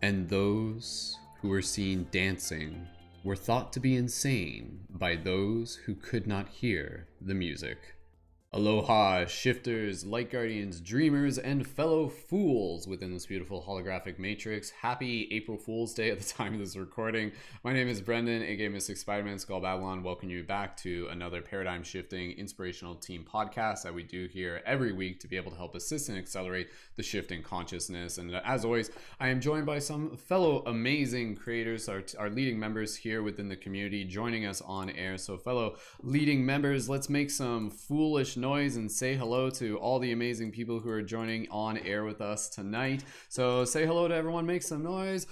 And those who were seen dancing were thought to be insane by those who could not hear the music. Aloha, shifters, light guardians, dreamers, and fellow fools within this beautiful holographic matrix. Happy April Fool's Day at the time of this recording. My name is Brendon, aka Mystic Spider-Man, Skull Babylon. Welcome you back to another paradigm shifting inspirational team podcast that we do here every week to be able to help assist and accelerate the shift in consciousness. And as always, I am joined by some fellow amazing creators, our leading members here within the community, joining us on air. So fellow leading members, let's make some foolish noise and say hello to all the amazing people who are joining on air with us tonight. So say hello to everyone, make some noise.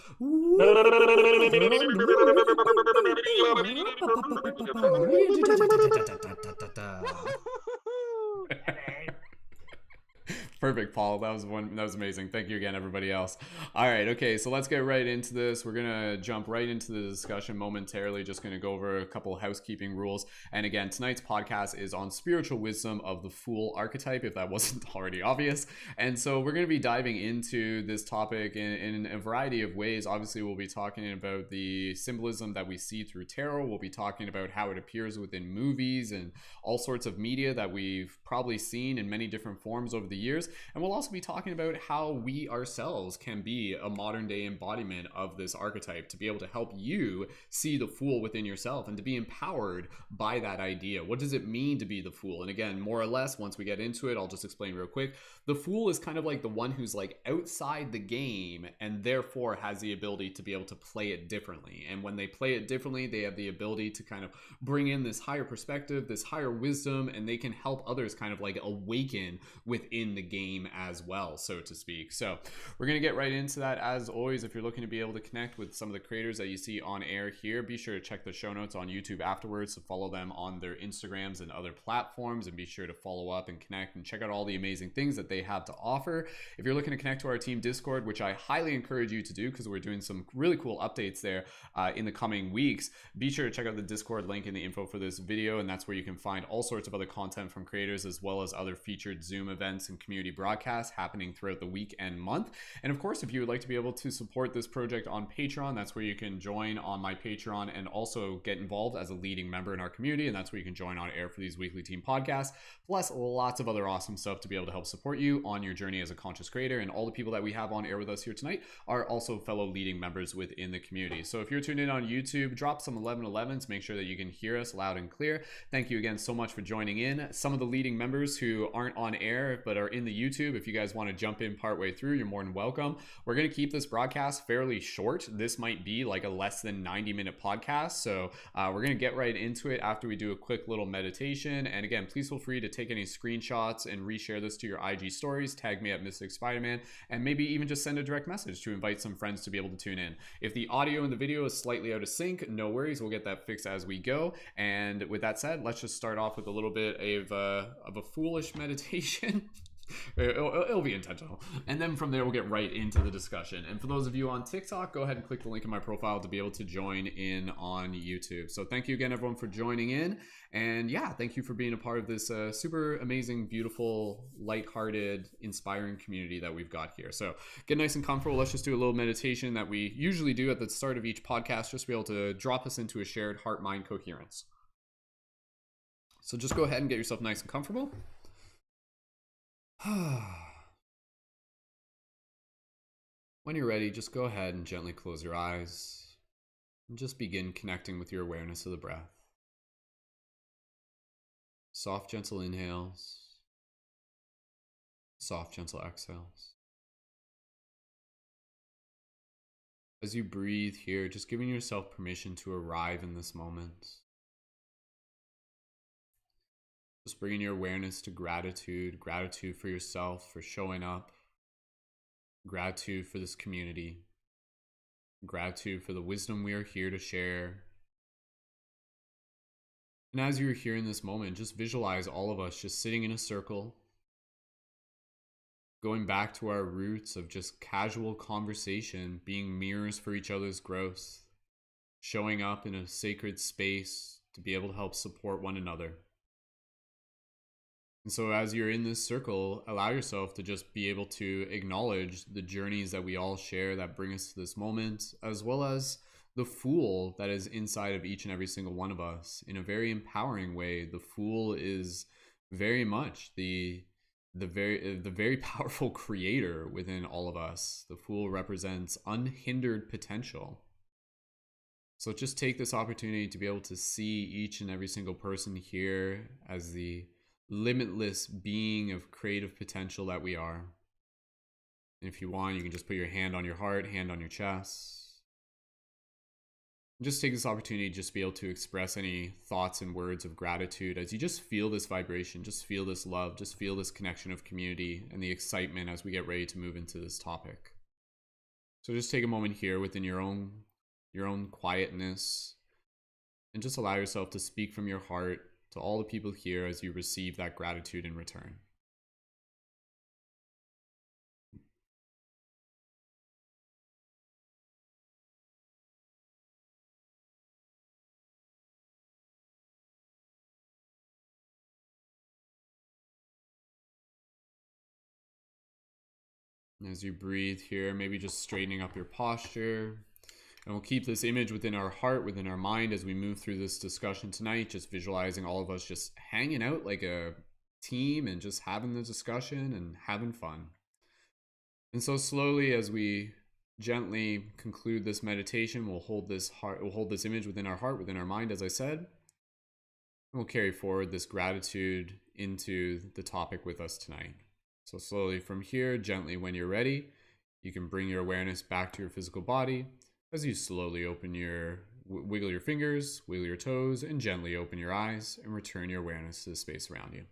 Perfect, Paul. That was amazing. Thank you again, everybody else. All right, okay, so let's get right into this. We're gonna jump right into the discussion momentarily. Just gonna go over a couple of housekeeping rules. And again, tonight's podcast is on spiritual wisdom of the Fool archetype, if that wasn't already obvious. And so we're gonna be diving into this topic in a variety of ways. Obviously, we'll be talking about the symbolism that we see through tarot. We'll be talking about how it appears within movies and all sorts of media that we've probably seen in many different forms over the years. And we'll also be talking about how we ourselves can be a modern day embodiment of this archetype to be able to help you see the Fool within yourself and to be empowered by that idea. What does it mean to be the Fool? And again, more or less, once we get into it, I'll just explain real quick. The Fool is kind of like the one who's like outside the game and therefore has the ability to be able to play it differently. And when they play it differently, they have the ability to kind of bring in this higher perspective, this higher wisdom, and they can help others kind of like awaken within the game as well, so to speak. So we're going to get right into that. As always, if you're looking to be able to connect with some of the creators that you see on air here, be sure to check the show notes on YouTube afterwards, to follow them on their Instagrams and other platforms, and be sure to follow up and connect and check out all the amazing things that they have to offer. If you're looking to connect to our team Discord, which I highly encourage you to do because we're doing some really cool updates there in the coming weeks, be sure to check out the Discord link in the info for this video, and that's where you can find all sorts of other content from creators as well as other featured Zoom events and community broadcasts happening throughout the week and month. And of course, if you would like to be able to support this project on Patreon, that's where you can join on my Patreon and also get involved as a leading member in our community. And that's where you can join on air for these weekly team podcasts, plus lots of other awesome stuff to be able to help support you on your journey as a conscious creator. And all the people that we have on air with us here tonight are also fellow leading members within the community. So if you're tuned in on YouTube, drop some 1111s, make sure that you can hear us loud and clear. Thank you again so much for joining in. Some of the leading members who aren't on air but are in the YouTube, if you guys want to jump in partway through, you're more than welcome. We're going to keep this broadcast fairly short. This might be like a less than 90-minute podcast, so we're going to get right into it after we do a quick little meditation. And again, please feel free to take any screenshots and reshare this to your IG stories, tag me at Mystic Spider-Man, and maybe even just send a direct message to invite some friends to be able to tune in. If the audio and the video is slightly out of sync, no worries, we'll get that fixed as we go. And with that said, let's just start off with a little bit of a foolish meditation. It'll be intentional, and then from there we'll get right into the discussion. And for those of you on TikTok, go ahead and click the link in my profile to be able to join in on YouTube. So thank you again, everyone, for joining in, and yeah, thank you for being a part of this super amazing, beautiful, lighthearted, inspiring community that we've got here. So get nice and comfortable. Let's just do a little meditation that we usually do at the start of each podcast, just to be able to drop us into a shared heart-mind coherence. So just go ahead and get yourself nice and comfortable. When you're ready, just go ahead and gently close your eyes and just begin connecting with your awareness of the breath. Soft, gentle inhales, soft, gentle exhales. As you breathe here, just giving yourself permission to arrive in this moment. Just bringing your awareness to gratitude, gratitude for yourself, for showing up, gratitude for this community, gratitude for the wisdom we are here to share. And as you're here in this moment, just visualize all of us just sitting in a circle, going back to our roots of just casual conversation, being mirrors for each other's growth, showing up in a sacred space to be able to help support one another. And so as you're in this circle, allow yourself to just be able to acknowledge the journeys that we all share that bring us to this moment, as well as the Fool that is inside of each and every single one of us in a very empowering way. The Fool is very much the very powerful creator within all of us. The Fool represents unhindered potential. So just take this opportunity to be able to see each and every single person here as the limitless being of creative potential that we are. And if you want, you can just put your hand on your heart, hand on your chest. And just take this opportunity to just be able to express any thoughts and words of gratitude as you just feel this vibration, just feel this love, just feel this connection of community and the excitement as we get ready to move into this topic. So just take a moment here within your own quietness and just allow yourself to speak from your heart to all the people here as you receive that gratitude in return. And as you breathe here, maybe just straightening up your posture. And we'll keep this image within our heart, within our mind as we move through this discussion tonight, just visualizing all of us just hanging out like a team and just having the discussion and having fun. And so slowly, as we gently conclude this meditation, we'll hold this image within our heart, within our mind, as I said. And we'll carry forward this gratitude into the topic with us tonight. So slowly from here, gently when you're ready, you can bring your awareness back to your physical body as you slowly wiggle your fingers, wiggle your toes, and gently open your eyes and return your awareness to the space around you.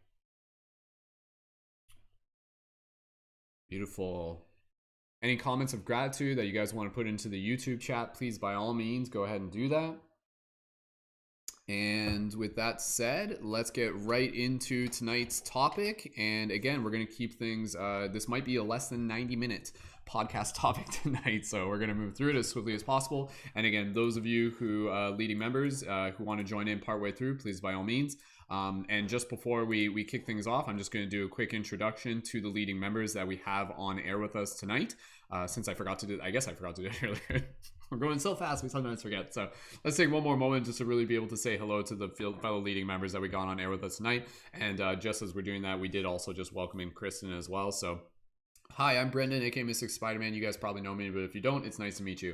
Beautiful. Any comments of gratitude that you guys want to put into the YouTube chat, please by all means go ahead and do that. And with that said, let's get right into tonight's topic. And again, we're going to keep things, this might be a less than 90-minute podcast topic tonight, so we're going to move through it as swiftly as possible. And again, those of you who leading members who want to join in partway through, please by all means. And just before we kick things off, I'm just going to do a quick introduction to the leading members that we have on air with us tonight. Since I forgot to do it earlier. We're going so fast, we sometimes forget. So let's take one more moment just to really be able to say hello to the fellow leading members that we got on air with us tonight. And just as we're doing that, we did also just welcome in Kristen as well. So hi, I'm Brendon, aka Mystic Spider-Man. You guys probably know me, but if you don't, it's nice to meet you.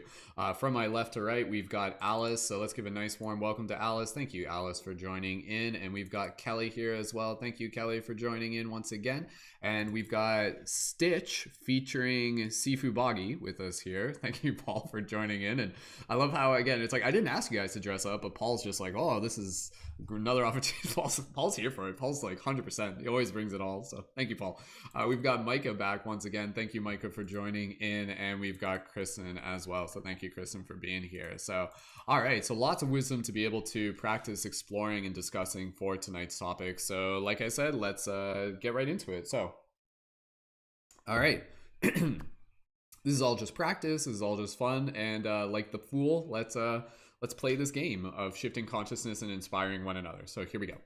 From my left to right, we've got Allis. So let's give a nice warm welcome to Allis. Thank you, Allis, for joining in. And we've got Kelly here as well. Thank you, Kelly, for joining in once again. And we've got Stitch featuring Sifu Boggy with us here. Thank you, Paul, for joining in. And I love how, again, it's like, I didn't ask you guys to dress up, but Paul's just like, oh, this is another opportunity. Paul's here for it. Paul's like 100%. He always brings it all. So thank you, Paul. We've got Micah back once again. Thank you, Micah, for joining in. And we've got Kristen as well. So thank you, Kristen, for being here. So, all right. So lots of wisdom to be able to practice exploring and discussing for tonight's topic. So like I said, let's get right into it. So, all right. This is all just practice. This is all just fun. And like the Fool, let's play this game of shifting consciousness and inspiring one another. So here we go.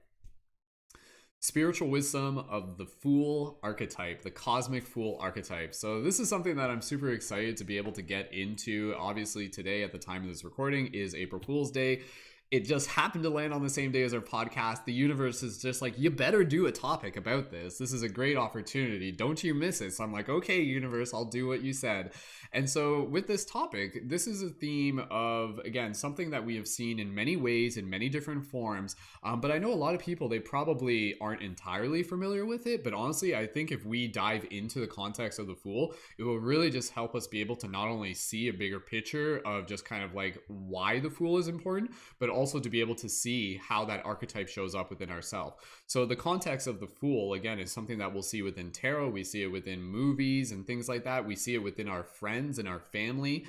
Spiritual wisdom of the Fool archetype, the cosmic Fool archetype. So this is something that I'm super excited to be able to get into. Obviously today at the time of this recording is April Fool's Day. It just happened to land on the same day as our podcast. The universe is just like, you better do a topic about this. This is a great opportunity. Don't you miss it. So I'm like, okay, universe, I'll do what you said. And so with this topic, this is a theme of, again, something that we have seen in many ways, in many different forms. But I know a lot of people, they probably aren't entirely familiar with it. But honestly, I think if we dive into the context of the Fool, it will really just help us be able to not only see a bigger picture of just kind of like why the Fool is important, but also to be able to see how that archetype shows up within ourselves. So the context of the Fool, again, is something that we'll see within tarot. We see it within movies and things like that. We see it within our friends and our family.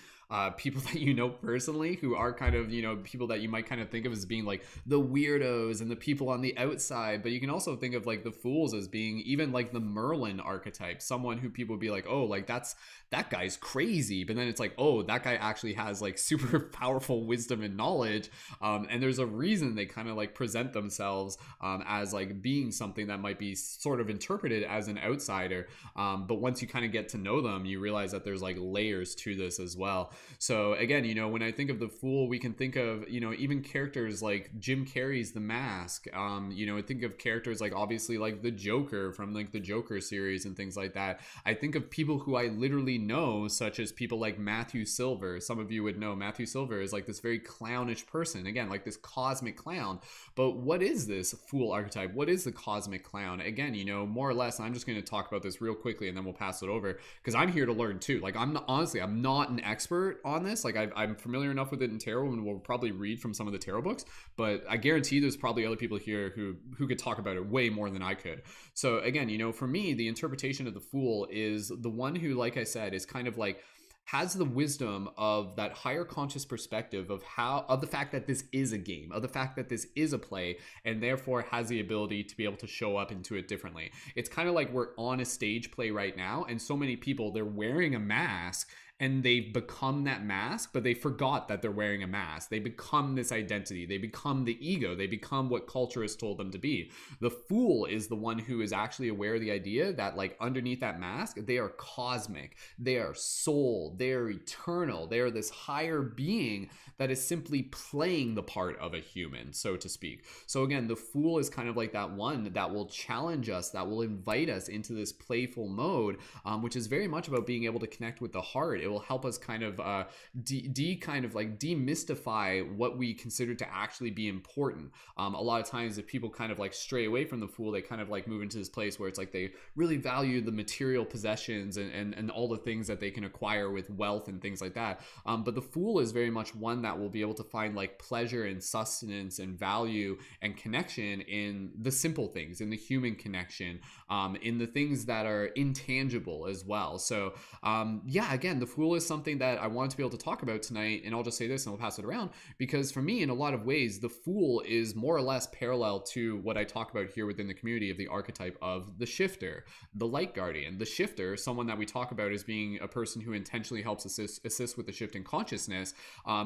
People that you know personally who are kind of, people that you might kind of think of as being like the weirdos and the people on the outside. But you can also think of like the fools as being even like the Merlin archetype, someone who people would be like, oh, like that guy's crazy. But then it's like, oh, that guy actually has like super powerful wisdom and knowledge. And there's a reason they kind of like present themselves as like being something that might be sort of interpreted as an outsider. But once you kind of get to know them, you realize that there's like layers to this as well. So again, when I think of the Fool, we can think of, even characters like Jim Carrey's The Mask. Think of characters like obviously like the Joker from like the Joker series and things like that. I think of people who I literally know, such as people like Matthew Silver. Some of you would know Matthew Silver is like this very clownish person, again, like this cosmic clown. But what is this Fool archetype? What is the cosmic clown? Again, more or less, I'm just going to talk about this real quickly and then we'll pass it over because I'm here to learn too. Like I'm not an expert on this. Like I'm familiar enough with it in tarot and we'll probably read from some of the tarot books, but I guarantee there's probably other people here who could talk about it way more than I could. So again, for me, the interpretation of the Fool is the one who, like I said, is kind of like has the wisdom of that higher conscious perspective of the fact that this is a game, of the fact that this is a play, and therefore has the ability to be able to show up into it differently. It's kind of like we're on a stage play right now, and so many people, they're wearing a mask and they've become that mask, but they forgot that they're wearing a mask. They become this identity. They become the ego. They become what culture has told them to be. The Fool is the one who is actually aware of the idea that like underneath that mask, they are cosmic, they are soul, they are eternal, they are this higher being that is simply playing the part of a human, so to speak. So again, the Fool is kind of like that one that will challenge us, that will invite us into this playful mode, which is very much about being able to connect with the heart. It will help us kind of demystify what we consider to actually be important. A lot of times if people kind of like stray away from the Fool, they kind of like move into this place where it's like they really value the material possessions and all the things that they can acquire with wealth and things like that. But the Fool is very much one that will be able to find like pleasure and sustenance and value and connection in the simple things, in the human connection, in the things that are intangible as well. So again, the Fool is something that I wanted to be able to talk about tonight, and I'll just say this and we'll pass it around, because for me, in a lot of ways, the Fool is more or less parallel to what I talk about here within the community of the archetype of the Shifter, the Light Guardian. The Shifter, someone that we talk about as being a person who intentionally helps assist with the shift in consciousness,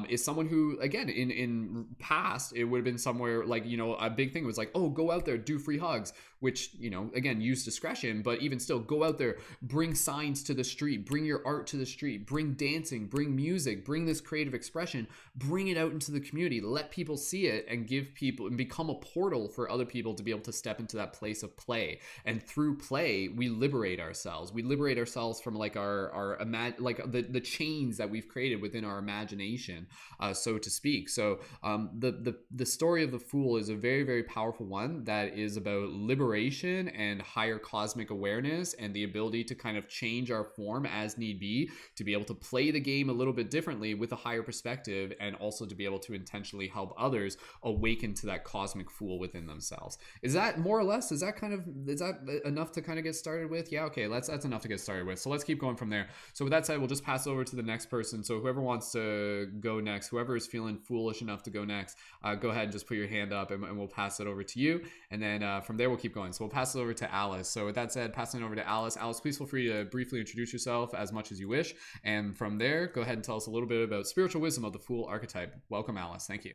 is someone who, again, in past, it would have been somewhere like, a big thing was like, oh, go out there, do free hugs, which, again, use discretion, but even still, go out there, bring signs to the street, bring your art to the street, bring dancing, bring music, bring this creative expression, bring it out into the community, let people see it, and give people and become a portal for other people to be able to step into that place of play. And through play, we liberate ourselves. We liberate ourselves from like the chains that we've created within our imagination, so to speak. So the story of the Fool is a very, very powerful one that is about liberation and higher cosmic awareness and the ability to kind of change our form as need be, to be able to play the game a little bit differently with a higher perspective, and also to be able to intentionally help others awaken to that cosmic Fool within themselves. Is that more or less, is that enough to kind of get started with? Yeah, okay, that's enough to get started with. So let's keep going from there. So with that said, we'll just pass over to the next person. So whoever wants to go next, whoever is feeling foolish enough to go next, go ahead and just put your hand up and we'll pass it over to you. And then from there, we'll keep going. So we'll pass it over to Allis. So with that said, passing it over to Allis. Allis, please feel free to briefly introduce yourself as much as you wish. And from there, go ahead and tell us a little bit about spiritual wisdom of the Fool archetype. Welcome, Allis. Thank you.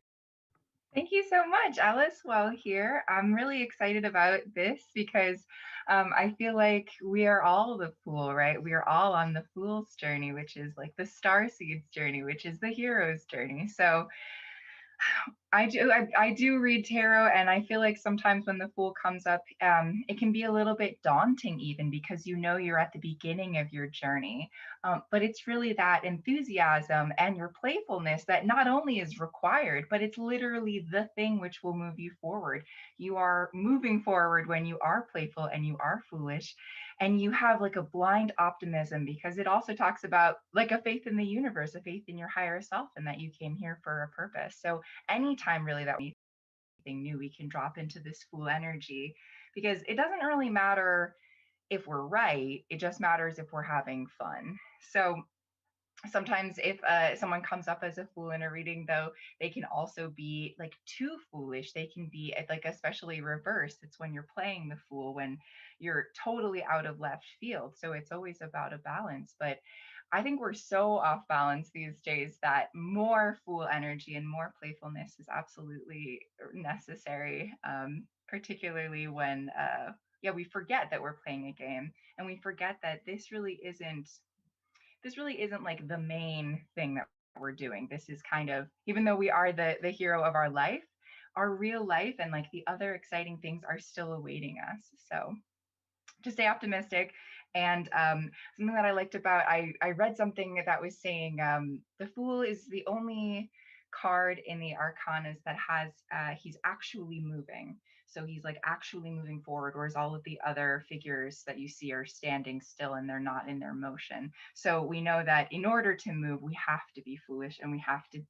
Thank you so much, Alice. Well, here, I'm really excited about this because I feel like we are all the Fool, right? We are all on the Fool's journey, which is like the Starseed's journey, which is the hero's journey. So I do read tarot, and I feel like sometimes when the Fool comes up, it can be a little bit daunting, even because you're at the beginning of your journey. But it's really that enthusiasm and your playfulness that not only is required, but it's literally the thing which will move you forward. You are moving forward when you are playful and you are foolish, and you have like a blind optimism, because it also talks about like a faith in the universe, a faith in your higher self, and that you came here for a purpose. So anytime anytime really that we anything new, we can drop into this Fool energy, because it doesn't really matter if we're right, it just matters if we're having fun. So sometimes if someone comes up as a fool in a reading, though, they can also be like too foolish. They can be like especially reversed. It's when you're playing the fool, when you're totally out of left field. So it's always about a balance. But I think we're so off balance these days that more fool energy and more playfulness is absolutely necessary, particularly when yeah, we forget that we're playing a game, and we forget that this really isn't like the main thing that we're doing. This is kind of, even though we are the hero of our real life and like the other exciting things are still awaiting us. So to stay optimistic. And something that I liked about, I read something that was saying the Fool is the only card in the arcanas that has he's actually moving. So he's like actually moving forward, whereas all of the other figures that you see are standing still and they're not in their motion. So we know that in order to move, we have to be foolish, and we have to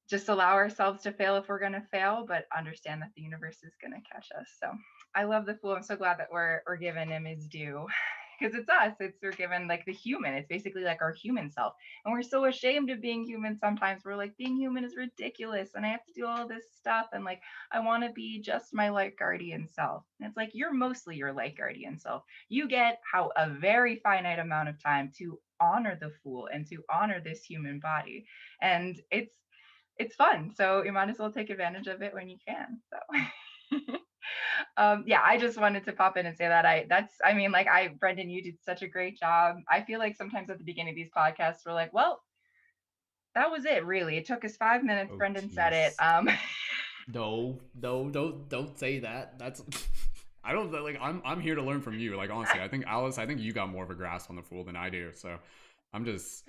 just allow ourselves to fail if we're going to fail, but understand that the universe is going to catch us. So I love the Fool. I'm so glad that we're giving him his due, because it's us. We're given like the human. It's basically like our human self. And we're so ashamed of being human sometimes. We're like, being human is ridiculous, and I have to do all this stuff. And like, I want to be just my light guardian self. And it's like, you're mostly your light guardian self. You get how a very finite amount of time to honor the Fool and to honor this human body. And it's fun, so you might as well take advantage of it when you can. So yeah, I just wanted to pop in and say that Brendon, you did such a great job. I feel like sometimes at the beginning of these podcasts we're like, well, that was it, really. It took us 5 minutes. Oh, Brendon geez. said it. No, don't say that. That's I don't like. I'm here to learn from you. Like, honestly, I think Allis, I think you got more of a grasp on the Fool than I do. So I'm just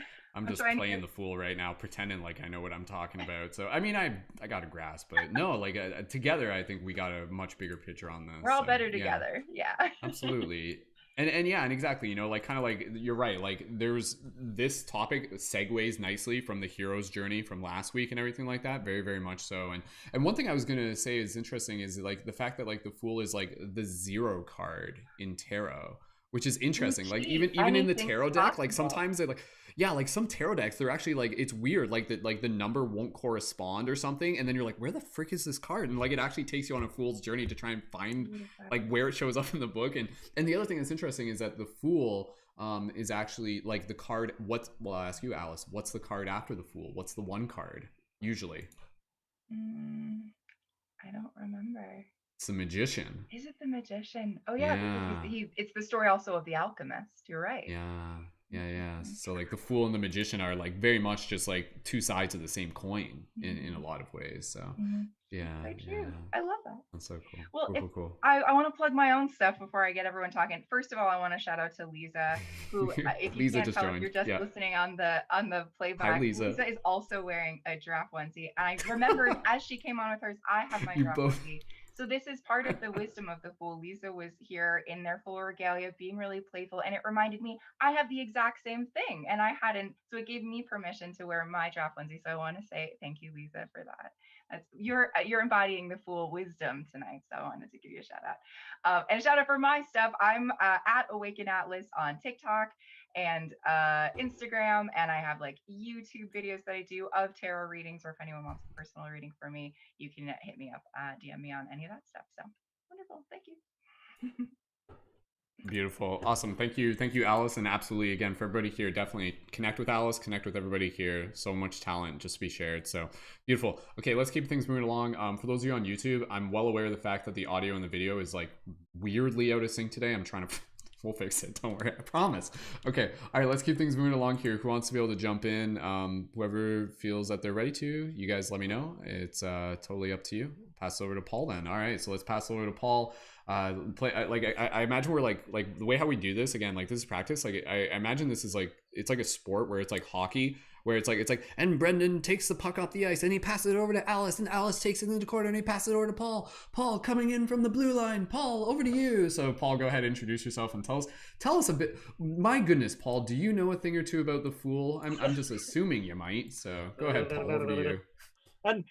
playing the Fool right now, pretending like I know what I'm talking about. So I mean, I got a grasp, but no, like together, I think we got a much bigger picture on this. We're all better together. Yeah. Absolutely. And yeah, and exactly, you know, like kind of like you're right, like there's this topic segues nicely from the hero's journey from last week and everything like that, very very much so. And one thing I was gonna say is interesting is like the fact that like the Fool is like the 0 card in tarot, which is interesting. Like even in the tarot deck, like sometimes they like, yeah, like some tarot decks, they're actually like, it's weird, like the number won't correspond or something, and then you're like, where the frick is this card? And like it actually takes you on a Fool's journey to try and find like where it shows up in the book. And the other thing that's interesting is that the Fool is actually like the card. Well, I'll ask you, Allis, what's the card after the Fool? What's the one card usually? I don't remember. It's the Magician. Is it the Magician? Oh yeah, because it's the story also of the Alchemist. You're right. Yeah. So like the Fool and the Magician are like very much just like two sides of the same coin in a lot of ways. So yeah, I love that. That's so cool. Well, cool. I want to plug my own stuff before I get everyone talking. First of all, I want to shout out to Leeza, who if you can't tell, if you're just listening on the playback, Leeza is also wearing a giraffe onesie. And I remembered as she came on with hers, I have my giraffe onesie. So this is part of the wisdom of the Fool. Leeza was here in their full regalia, being really playful, and it reminded me I have the exact same thing, and I hadn't. So it gave me permission to wear my giraffe onesie. So I want to say thank you, Leeza, for that. That's you're embodying the Fool wisdom tonight. So I wanted to give you a shout out, and a shout out for my stuff. I'm at Awaken Atlas on TikTok and Instagram, and I have like YouTube videos that I do of tarot readings, or if anyone wants a personal reading for me, you can hit me up, DM me on any of that stuff. So wonderful. Thank you. Beautiful. Awesome. Thank you, Allis. And absolutely, again, for everybody here, definitely connect with Allis, connect with everybody here. So much talent just to be shared. So beautiful. Okay, let's keep things moving along. For those of you on YouTube, I'm well aware of the fact that the audio and the video is like weirdly out of sync today. I'm trying to we'll fix it, don't worry, I promise. Okay, all right, let's keep things moving along here. Who wants to be able to jump in? Whoever feels that they're ready to, you guys let me know. It's totally up to you. Pass over to Paul then. All right, so let's pass over to Paul. I imagine we're like the way how we do this, again, like this is practice. Like I imagine this is like, it's like a sport where it's like hockey, where it's like, and Brendon takes the puck off the ice and he passes it over to Allis, and Allis takes it into the corner and he passes it over to Paul. Paul coming in from the blue line. Paul, over to you. So Paul, go ahead, introduce yourself and tell us a bit. My goodness, Paul, do you know a thing or two about the Fool? I'm just assuming you might. So go ahead, Paul, over to you. And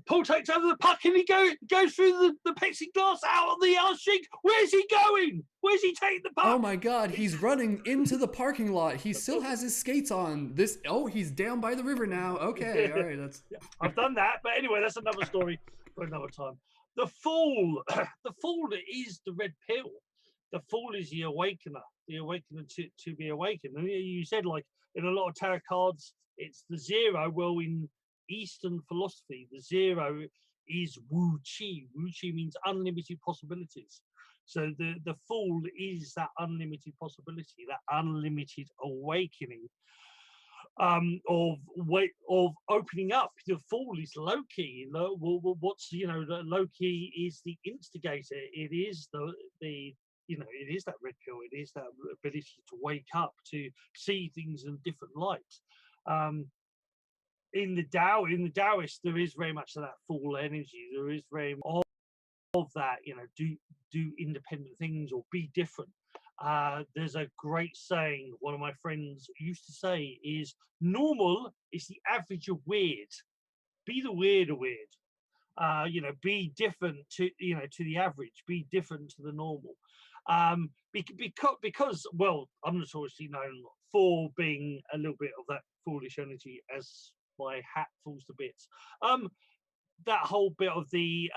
Paul takes over the puck and he goes through the plexiglass out on the street. Where's he going? Where's he taking the puck? Oh my God, he's running into the parking lot. He still has his skates on. He's down by the river now. Okay, all right, that's. Yeah, I've done that, but anyway, that's another story for another time. The Fool, the Fool is the red pill. The Fool is the awakener to be awakened. And you said, like, in a lot of tarot cards, it's the zero. Well, in Eastern philosophy, the zero is Wu Chi. Wu Chi means unlimited possibilities. So the Fool is that unlimited possibility, that unlimited awakening of opening up. The Fool is Loki. Loki is the instigator. It is it is that red pill. It is that ability to wake up, to see things in different light. In the Taoist, there is very much of that Fool energy. There is very much of that, do independent things or be different. There's a great saying one of my friends used to say is, normal is the average of weird. Be the weird of weird. Be different to the average. Be different to the normal. Because well, I'm notoriously known for being a little bit of that foolish energy as my hat falls to bits. That whole bit of the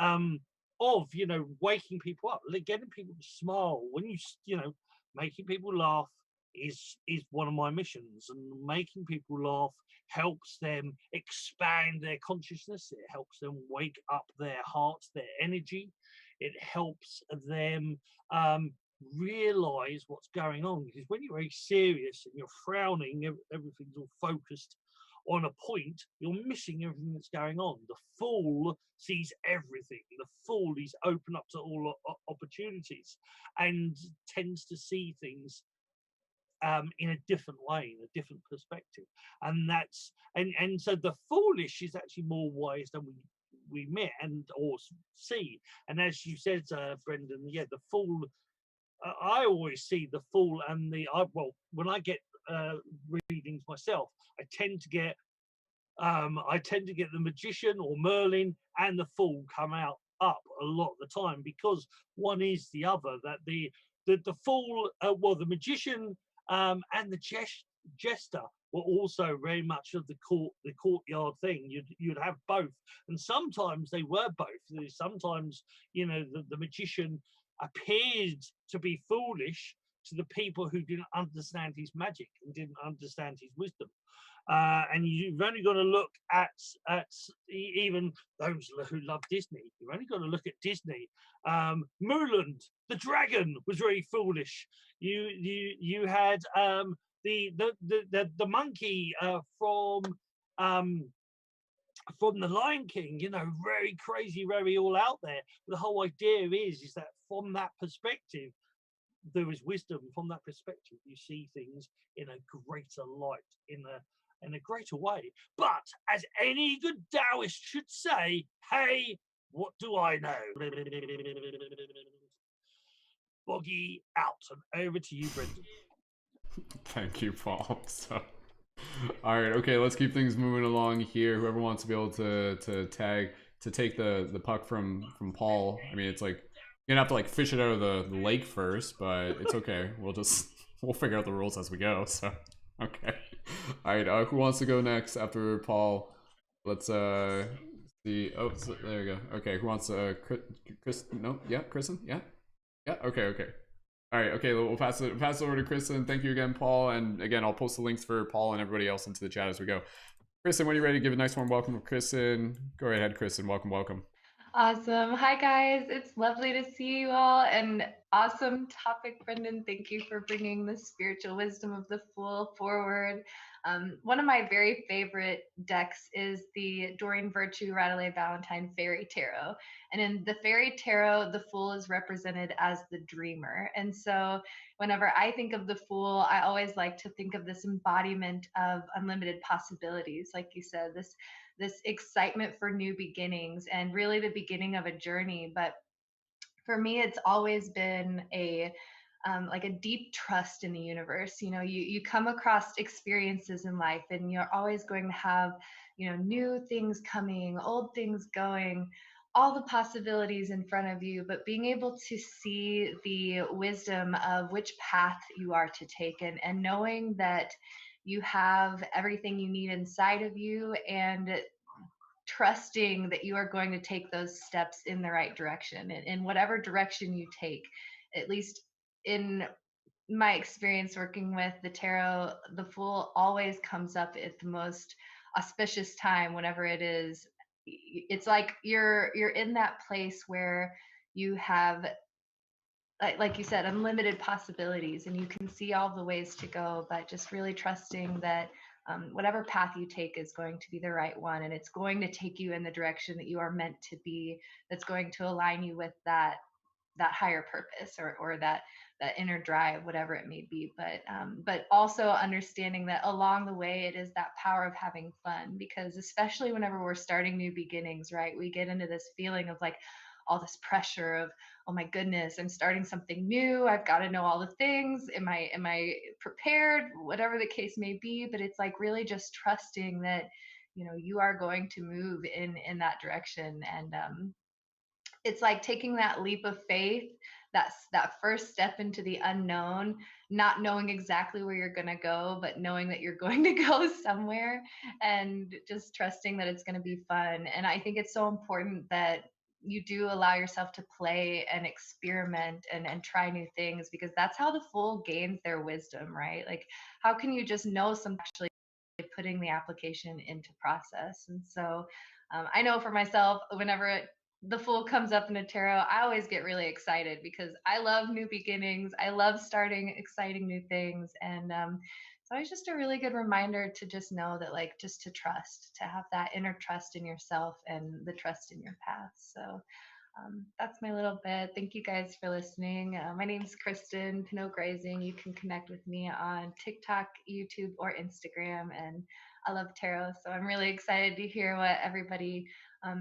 waking people up, getting people to smile when making people laugh is one of my missions, and making people laugh helps them expand their consciousness. It helps them wake up their hearts, their energy. It helps them realize what's going on, because when you're very serious and you're frowning, everything's all focused on a point, you're missing everything that's going on. The Fool sees everything. The Fool is open up to all opportunities and tends to see things in a different way, in a different perspective. And so the foolish is actually more wise than we met or see. And as you said, Brendon, yeah, the Fool. I always see the Fool and when I get readings myself, I tend to get the Magician or Merlin and the Fool come out up a lot of the time, because one is the other. That the Fool, the Magician and the Jester were also very much of the courtyard thing. You'd have both, and sometimes they were both. Sometimes the Magician appeared to be foolish to the people who didn't understand his magic and didn't understand his wisdom. And you've only got to look at even those who love Disney. You've only got to look at Disney. Mulan, the dragon, was very foolish. You had the monkey from the Lion King, very crazy, very all out there. But the whole idea is that from that perspective, there is wisdom. From that perspective, you see things in a greater light, in a greater way. But as any good Taoist should say, hey, what do I know? Boggy out, and over to you, Brendon. Thank you, Paul. So, all right, okay, let's keep things moving along here. Whoever wants to be able to take the puck from Paul. I mean, it's like you're gonna have to fish it out of the lake first, but it's okay. We'll figure out the rules as we go. So, okay. All right, who wants to go next after Paul? Let's see. Oh, so there you go. Okay, who wants Chris? No, yeah, Kristen. Yeah. Okay. All right, okay, we'll pass it over to Kristen. Thank you again, Paul, and again, I'll post the links for Paul and everybody else into the chat as we go. Kristen, when you're ready to give a nice warm welcome to Kristen, go right ahead, Kristen. Welcome. Awesome. Hi, guys. It's lovely to see you all. And awesome topic, Brendon. Thank you for bringing the spiritual wisdom of the Fool forward. One of my very favorite decks is the Doreen Virtue Radelaide Valentine Fairy Tarot. And in the Fairy Tarot, the Fool is represented as the dreamer. And so whenever I think of the Fool, I always like to think of this embodiment of unlimited possibilities. Like you said, this excitement for new beginnings and really the beginning of a journey. But for me, it's always been a like a deep trust in the universe. You know, you come across experiences in life, and you're always going to have, you know, new things coming, old things going, all the possibilities in front of you, but being able to see the wisdom of which path you are to take, and knowing that you have everything you need inside of you, and trusting that you are going to take those steps in the right direction, and in whatever direction you take. At least in my experience working with the tarot, the fool always comes up at the most auspicious time. Whenever it is, it's like you're in that place where you have, like you said, unlimited possibilities, and you can see all the ways to go, but just really trusting that whatever path you take is going to be the right one, and it's going to take you in the direction that you are meant to be, that's going to align you with that higher purpose, or that inner drive, whatever it may be. But also understanding that along the way, it is that power of having fun, because especially whenever we're starting new beginnings, right, we get into this feeling of like all this pressure of, oh my goodness, I'm starting something new, I've got to know all the things, am I prepared, whatever the case may be. But it's like really just trusting that, you know, you are going to move in that direction. And it's like taking that leap of faith, that first step into the unknown, not knowing exactly where you're going to go, but knowing that you're going to go somewhere, and just trusting that it's going to be fun. And I think it's so important that you do allow yourself to play and experiment, and try new things, because that's how the fool gains their wisdom, right? Like, how can you just know some, actually putting the application into process? And so I know for myself, whenever the fool comes up in a tarot, I always get really excited, because I love new beginnings. I love starting exciting new things. And so it's just a really good reminder to just know that, like, just to trust, to have that inner trust in yourself and the trust in your path. So that's my little bit. Thank you guys for listening. My name's Kristen, Pinot Grazing. You can connect with me on TikTok, YouTube, or Instagram. And I love tarot, so I'm really excited to hear what everybody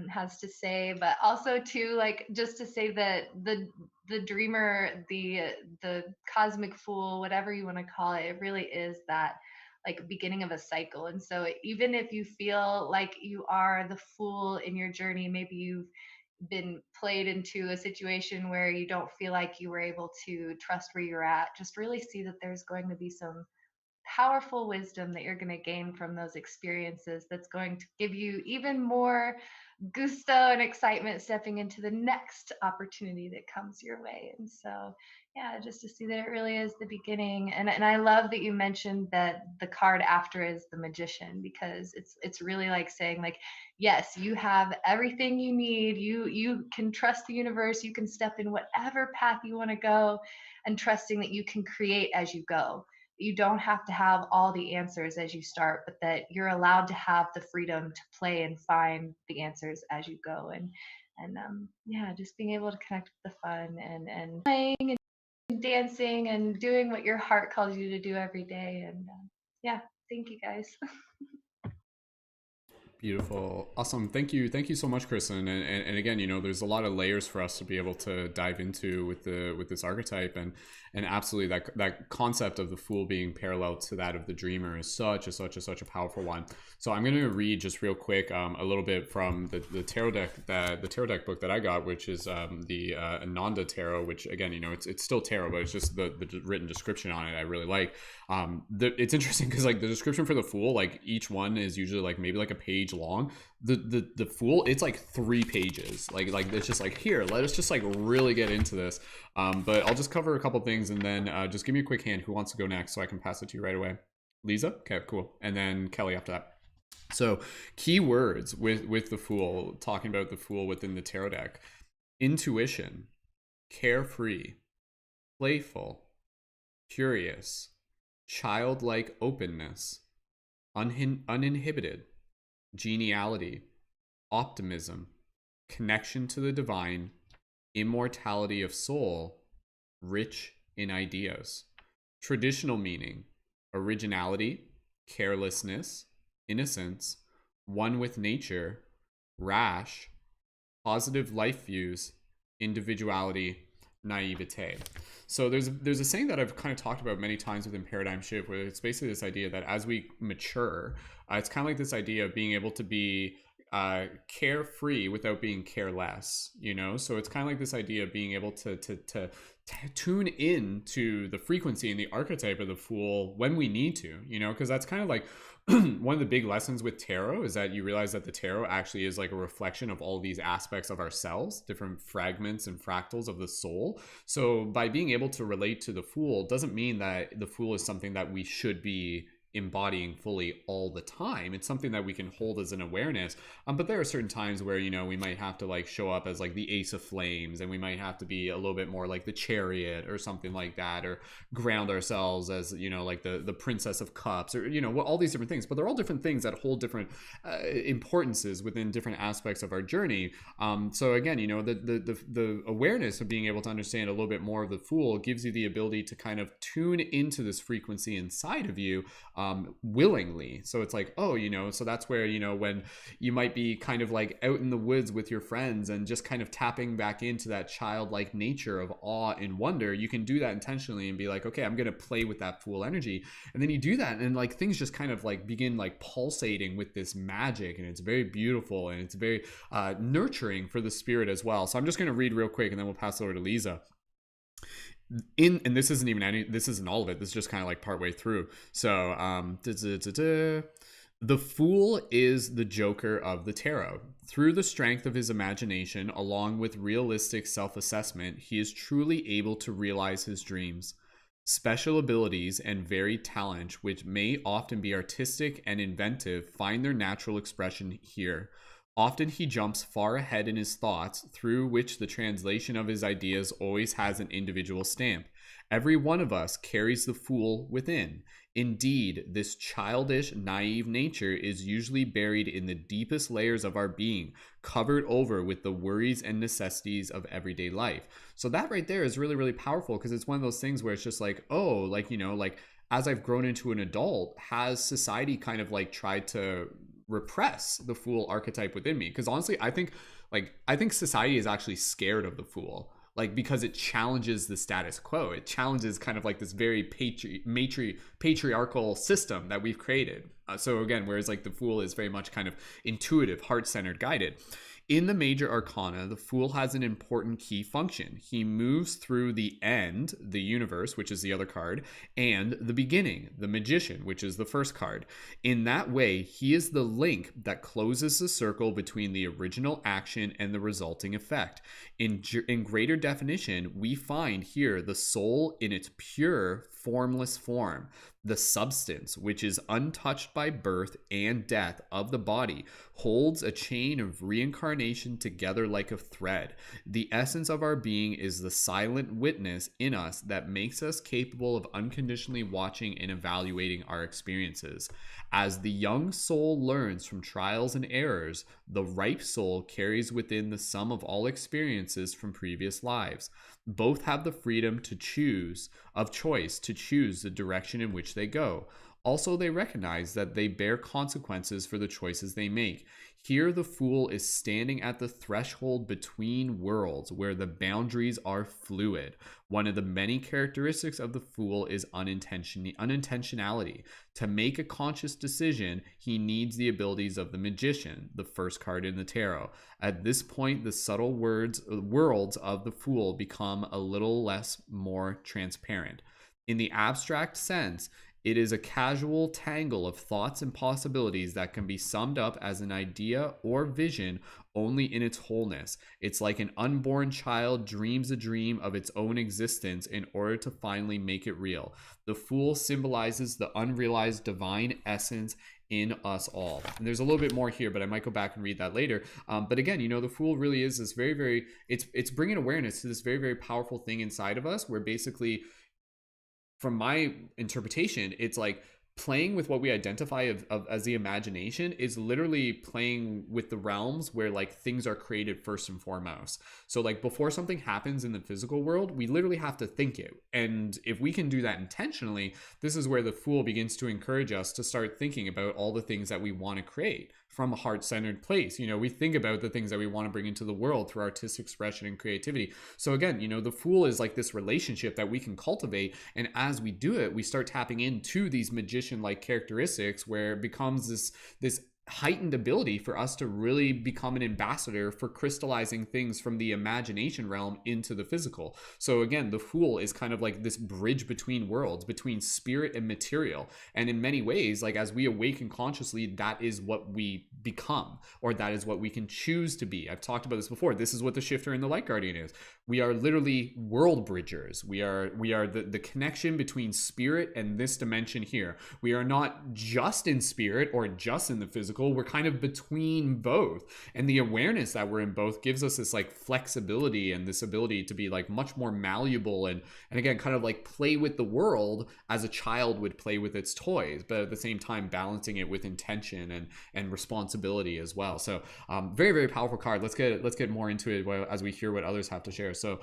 has to say. But also, too, like, just to say that the dreamer, the cosmic fool, whatever you want to call it, it really is that, like, beginning of a cycle. And so even if you feel like you are the fool in your journey, maybe you've been played into a situation where you don't feel like you were able to trust where you're at, just really see that there's going to be some powerful wisdom that you're going to gain from those experiences, that's going to give you even more gusto and excitement stepping into the next opportunity that comes your way. And so, yeah, just to see that it really is the beginning. And I love that you mentioned that the card after is the magician, because it's really like saying, like, yes, you have everything you need, you can trust the universe, you can step in whatever path you want to go, and trusting that you can create as you go. You don't have to have all the answers as you start, but that you're allowed to have the freedom to play and find the answers as you go. And yeah, just being able to connect with the fun, and playing and dancing and doing what your heart calls you to do every day. And yeah, thank you guys. Beautiful. Awesome. Thank you so much, Kristen. And again, you know, there's a lot of layers for us to be able to dive into with this archetype, and absolutely that concept of the fool being parallel to that of the dreamer is such a powerful one. So I'm going to read just real quick a little bit from the tarot deck, the tarot deck book that I got, which is the Ananda Tarot, which, again, you know, it's still tarot, but it's just the written description on it I really like. It's interesting because, like, the description for the fool, like, each one is usually like maybe like a page long. The fool, it's like 3 pages. Like it's just like, here, let us just like really get into this. But I'll just cover a couple things, and then just give me a quick hand. Who wants to go next so I can pass it to you right away? Leeza? Okay, cool. And then Kelly after that. So, key words with the fool, talking about the fool within the tarot deck: intuition, carefree, playful, curious, childlike openness, uninhibited, geniality, optimism, connection to the divine, immortality of soul, rich in ideas. Traditional meaning: originality, carelessness, innocence, one with nature, rash, positive life views, individuality, naivete. So there's a saying that I've kind of talked about many times within Paradigm Shift, where it's basically this idea that as we mature, it's kind of like this idea of being able to be carefree without being careless, you know? So it's kind of like this idea of being able to tune in to the frequency and the archetype of the Fool when we need to, you know? Because that's kind of like one of the big lessons with tarot, is that you realize that the tarot actually is like a reflection of all these aspects of ourselves, different fragments and fractals of the soul. So by being able to relate to the Fool doesn't mean that the Fool is something that we should be embodying fully all the time. It's something that we can hold as an awareness, but there are certain times where, you know, we might have to like show up as like the Ace of Flames, and we might have to be a little bit more like the Chariot or something like that, or ground ourselves as, you know, like the Princess of Cups, or, you know, all these different things. But they're all different things that hold different importances within different aspects of our journey. So again, you know, the awareness of being able to understand a little bit more of the Fool gives you the ability to kind of tune into this frequency inside of you willingly. So it's like, oh, you know, so that's where, you know, when you might be kind of like out in the woods with your friends and just kind of tapping back into that childlike nature of awe and wonder, you can do that intentionally and be like, okay, I'm going to play with that Fool energy. And then you do that, and like things just kind of like begin like pulsating with this magic, and it's very beautiful, and it's very nurturing for the spirit as well. So I'm just going to read real quick, and then we'll pass it over to Leeza. And this isn't even this isn't all of it, this is just kind of like partway through. So the Fool is the Joker of the tarot. Through the strength of his imagination, along with realistic self-assessment, he is truly able to realize his dreams. Special abilities and varied talent, which may often be artistic and inventive, find their natural expression here. Often he jumps far ahead in his thoughts, through which the translation of his ideas always has an individual stamp. Every one of us carries the Fool within. Indeed, this childish, naive nature is usually buried in the deepest layers of our being, covered over with the worries and necessities of everyday life. So that right there is really, really powerful, because it's one of those things where it's just like, oh, like, you know, like as I've grown into an adult, has society kind of like tried to repress the Fool archetype within me? Because honestly, I think society is actually scared of the Fool, like, because it challenges the status quo. It challenges kind of like this very patriarchal system that we've created. So again, whereas like the Fool is very much kind of intuitive, heart-centered, guided. In the major arcana, the Fool has an important key function. He moves through the end, the universe, which is the other card, and the beginning, the magician, which is the first card. In that way, he is the link that closes the circle between the original action and the resulting effect. In greater definition, we find here the soul in its pure, formless form. The substance, which is untouched by birth and death of the body, holds a chain of reincarnation together like a thread. The essence of our being is the silent witness in us that makes us capable of unconditionally watching and evaluating our experiences. As the young soul learns from trials and errors, the ripe soul carries within the sum of all experiences from previous lives. Both have the freedom to choose the direction in which they go. Also, they recognize that they bear consequences for the choices they make. Here, the Fool is standing at the threshold between worlds, where the boundaries are fluid. One of the many characteristics of the Fool is unintentionality. To make a conscious decision, he needs the abilities of the magician, the first card in the tarot. At this point, the subtle worlds of the Fool become a little less more transparent. In the abstract sense, it is a casual tangle of thoughts and possibilities that can be summed up as an idea or vision only in its wholeness. It's like an unborn child dreams a dream of its own existence in order to finally make it real. The Fool symbolizes the unrealized divine essence in us all. And there's a little bit more here, but I might go back and read that later. But again, you know, the Fool really is this very, very, it's bringing awareness to this very, very powerful thing inside of us, where basically, from my interpretation, it's like playing with what we identify as the imagination is literally playing with the realms where like things are created first and foremost. So like before something happens in the physical world, we literally have to think it. And if we can do that intentionally, this is where the Fool begins to encourage us to start thinking about all the things that we want to create. from a heart-centered place. You know, we think about the things that we want to bring into the world through artistic expression and creativity. So again, you know, the Fool is like this relationship that we can cultivate, and as we do it, we start tapping into these magician-like characteristics, where it becomes this heightened ability for us to really become an ambassador for crystallizing things from the imagination realm into the physical. So again, the Fool is kind of like this bridge between worlds, between spirit and material. And in many ways, like as we awaken consciously, that is what we become, or that is what we can choose to be. I've talked about this before. This is what the Shifter and the Light Guardian is. We are literally world bridgers. We are the connection between spirit and this dimension here. We are not just in spirit or just in the physical. We're kind of between both. And the awareness that we're in both gives us this like flexibility and this ability to be like much more malleable, and again, kind of like play with the world as a child would play with its toys, but at the same time balancing it with intention and responsibility as well. So very, very powerful card. Let's get more into it as we hear what others have to share. So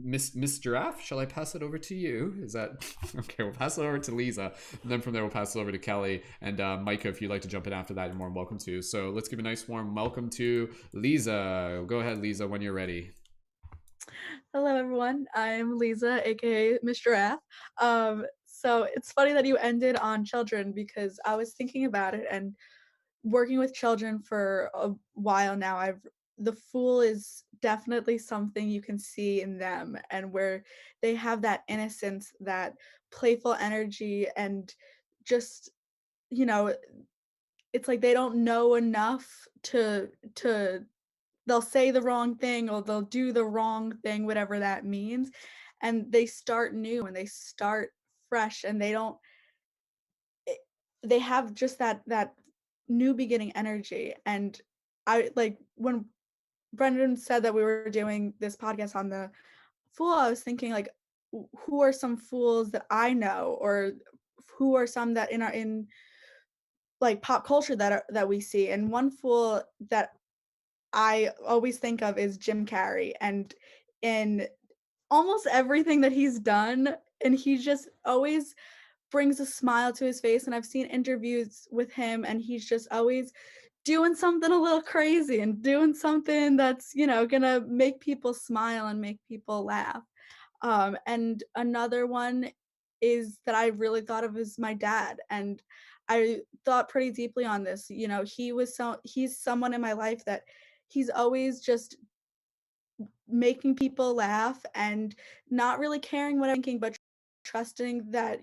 Miss Giraffe, shall I pass it over to you? Is that okay? We'll pass it over to Leeza, and then from there we'll pass it over to Kelly and Micah. If you'd like to jump in after that, you're more than welcome to. So let's give a nice warm welcome to Leeza. Go ahead, Leeza, when you're ready. Hello, everyone. I'm Leeza, aka Miss Giraffe. So it's funny that you ended on children, because I was thinking about it, and working with children for a while now, the Fool is definitely something you can see in them, and where they have that innocence, that playful energy, and just, you know, it's like they don't know enough to they'll say the wrong thing, or they'll do the wrong thing, whatever that means, and they start new and they start fresh, and they have just that new beginning energy. And I like when Brendon said that we were doing this podcast on the Fool, I was thinking like, who are some fools that I know, or who are some that in like pop culture that we see. And one Fool that I always think of is Jim Carrey, and in almost everything that he's done, and he just always brings a smile to his face. And I've seen interviews with him, and he's just always doing something a little crazy and doing something that's, gonna make people smile and make people laugh. And another one is that I really thought of is my dad. And I thought pretty deeply on this. He's someone in my life that he's always just making people laugh, and not really caring what I'm thinking, but trusting that,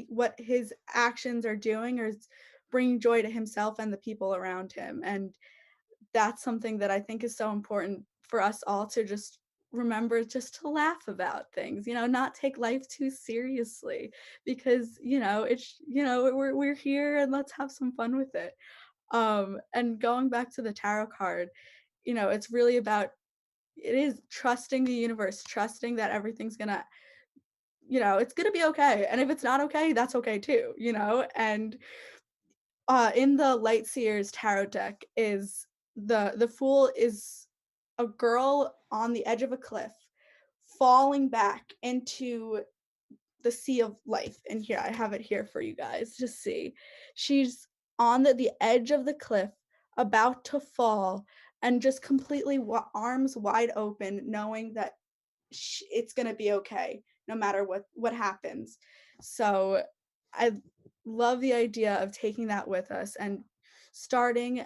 what his actions are doing or is bringing joy to himself and the people around him. And that's something that I think is so important for us all to just remember, just to laugh about things, not take life too seriously, because, it's, we're here, and let's have some fun with it. And going back to the tarot card, it's really about, it is trusting the universe, trusting that everything's gonna, it's gonna be okay. And if it's not okay, that's okay too, and in the Light Seers tarot deck is the Fool is a girl on the edge of a cliff falling back into the sea of life. And here, I have it here for you guys to see. She's on the edge of the cliff, about to fall, and just completely arms wide open, knowing that it's going to be okay no matter what happens. So I love the idea of taking that with us and starting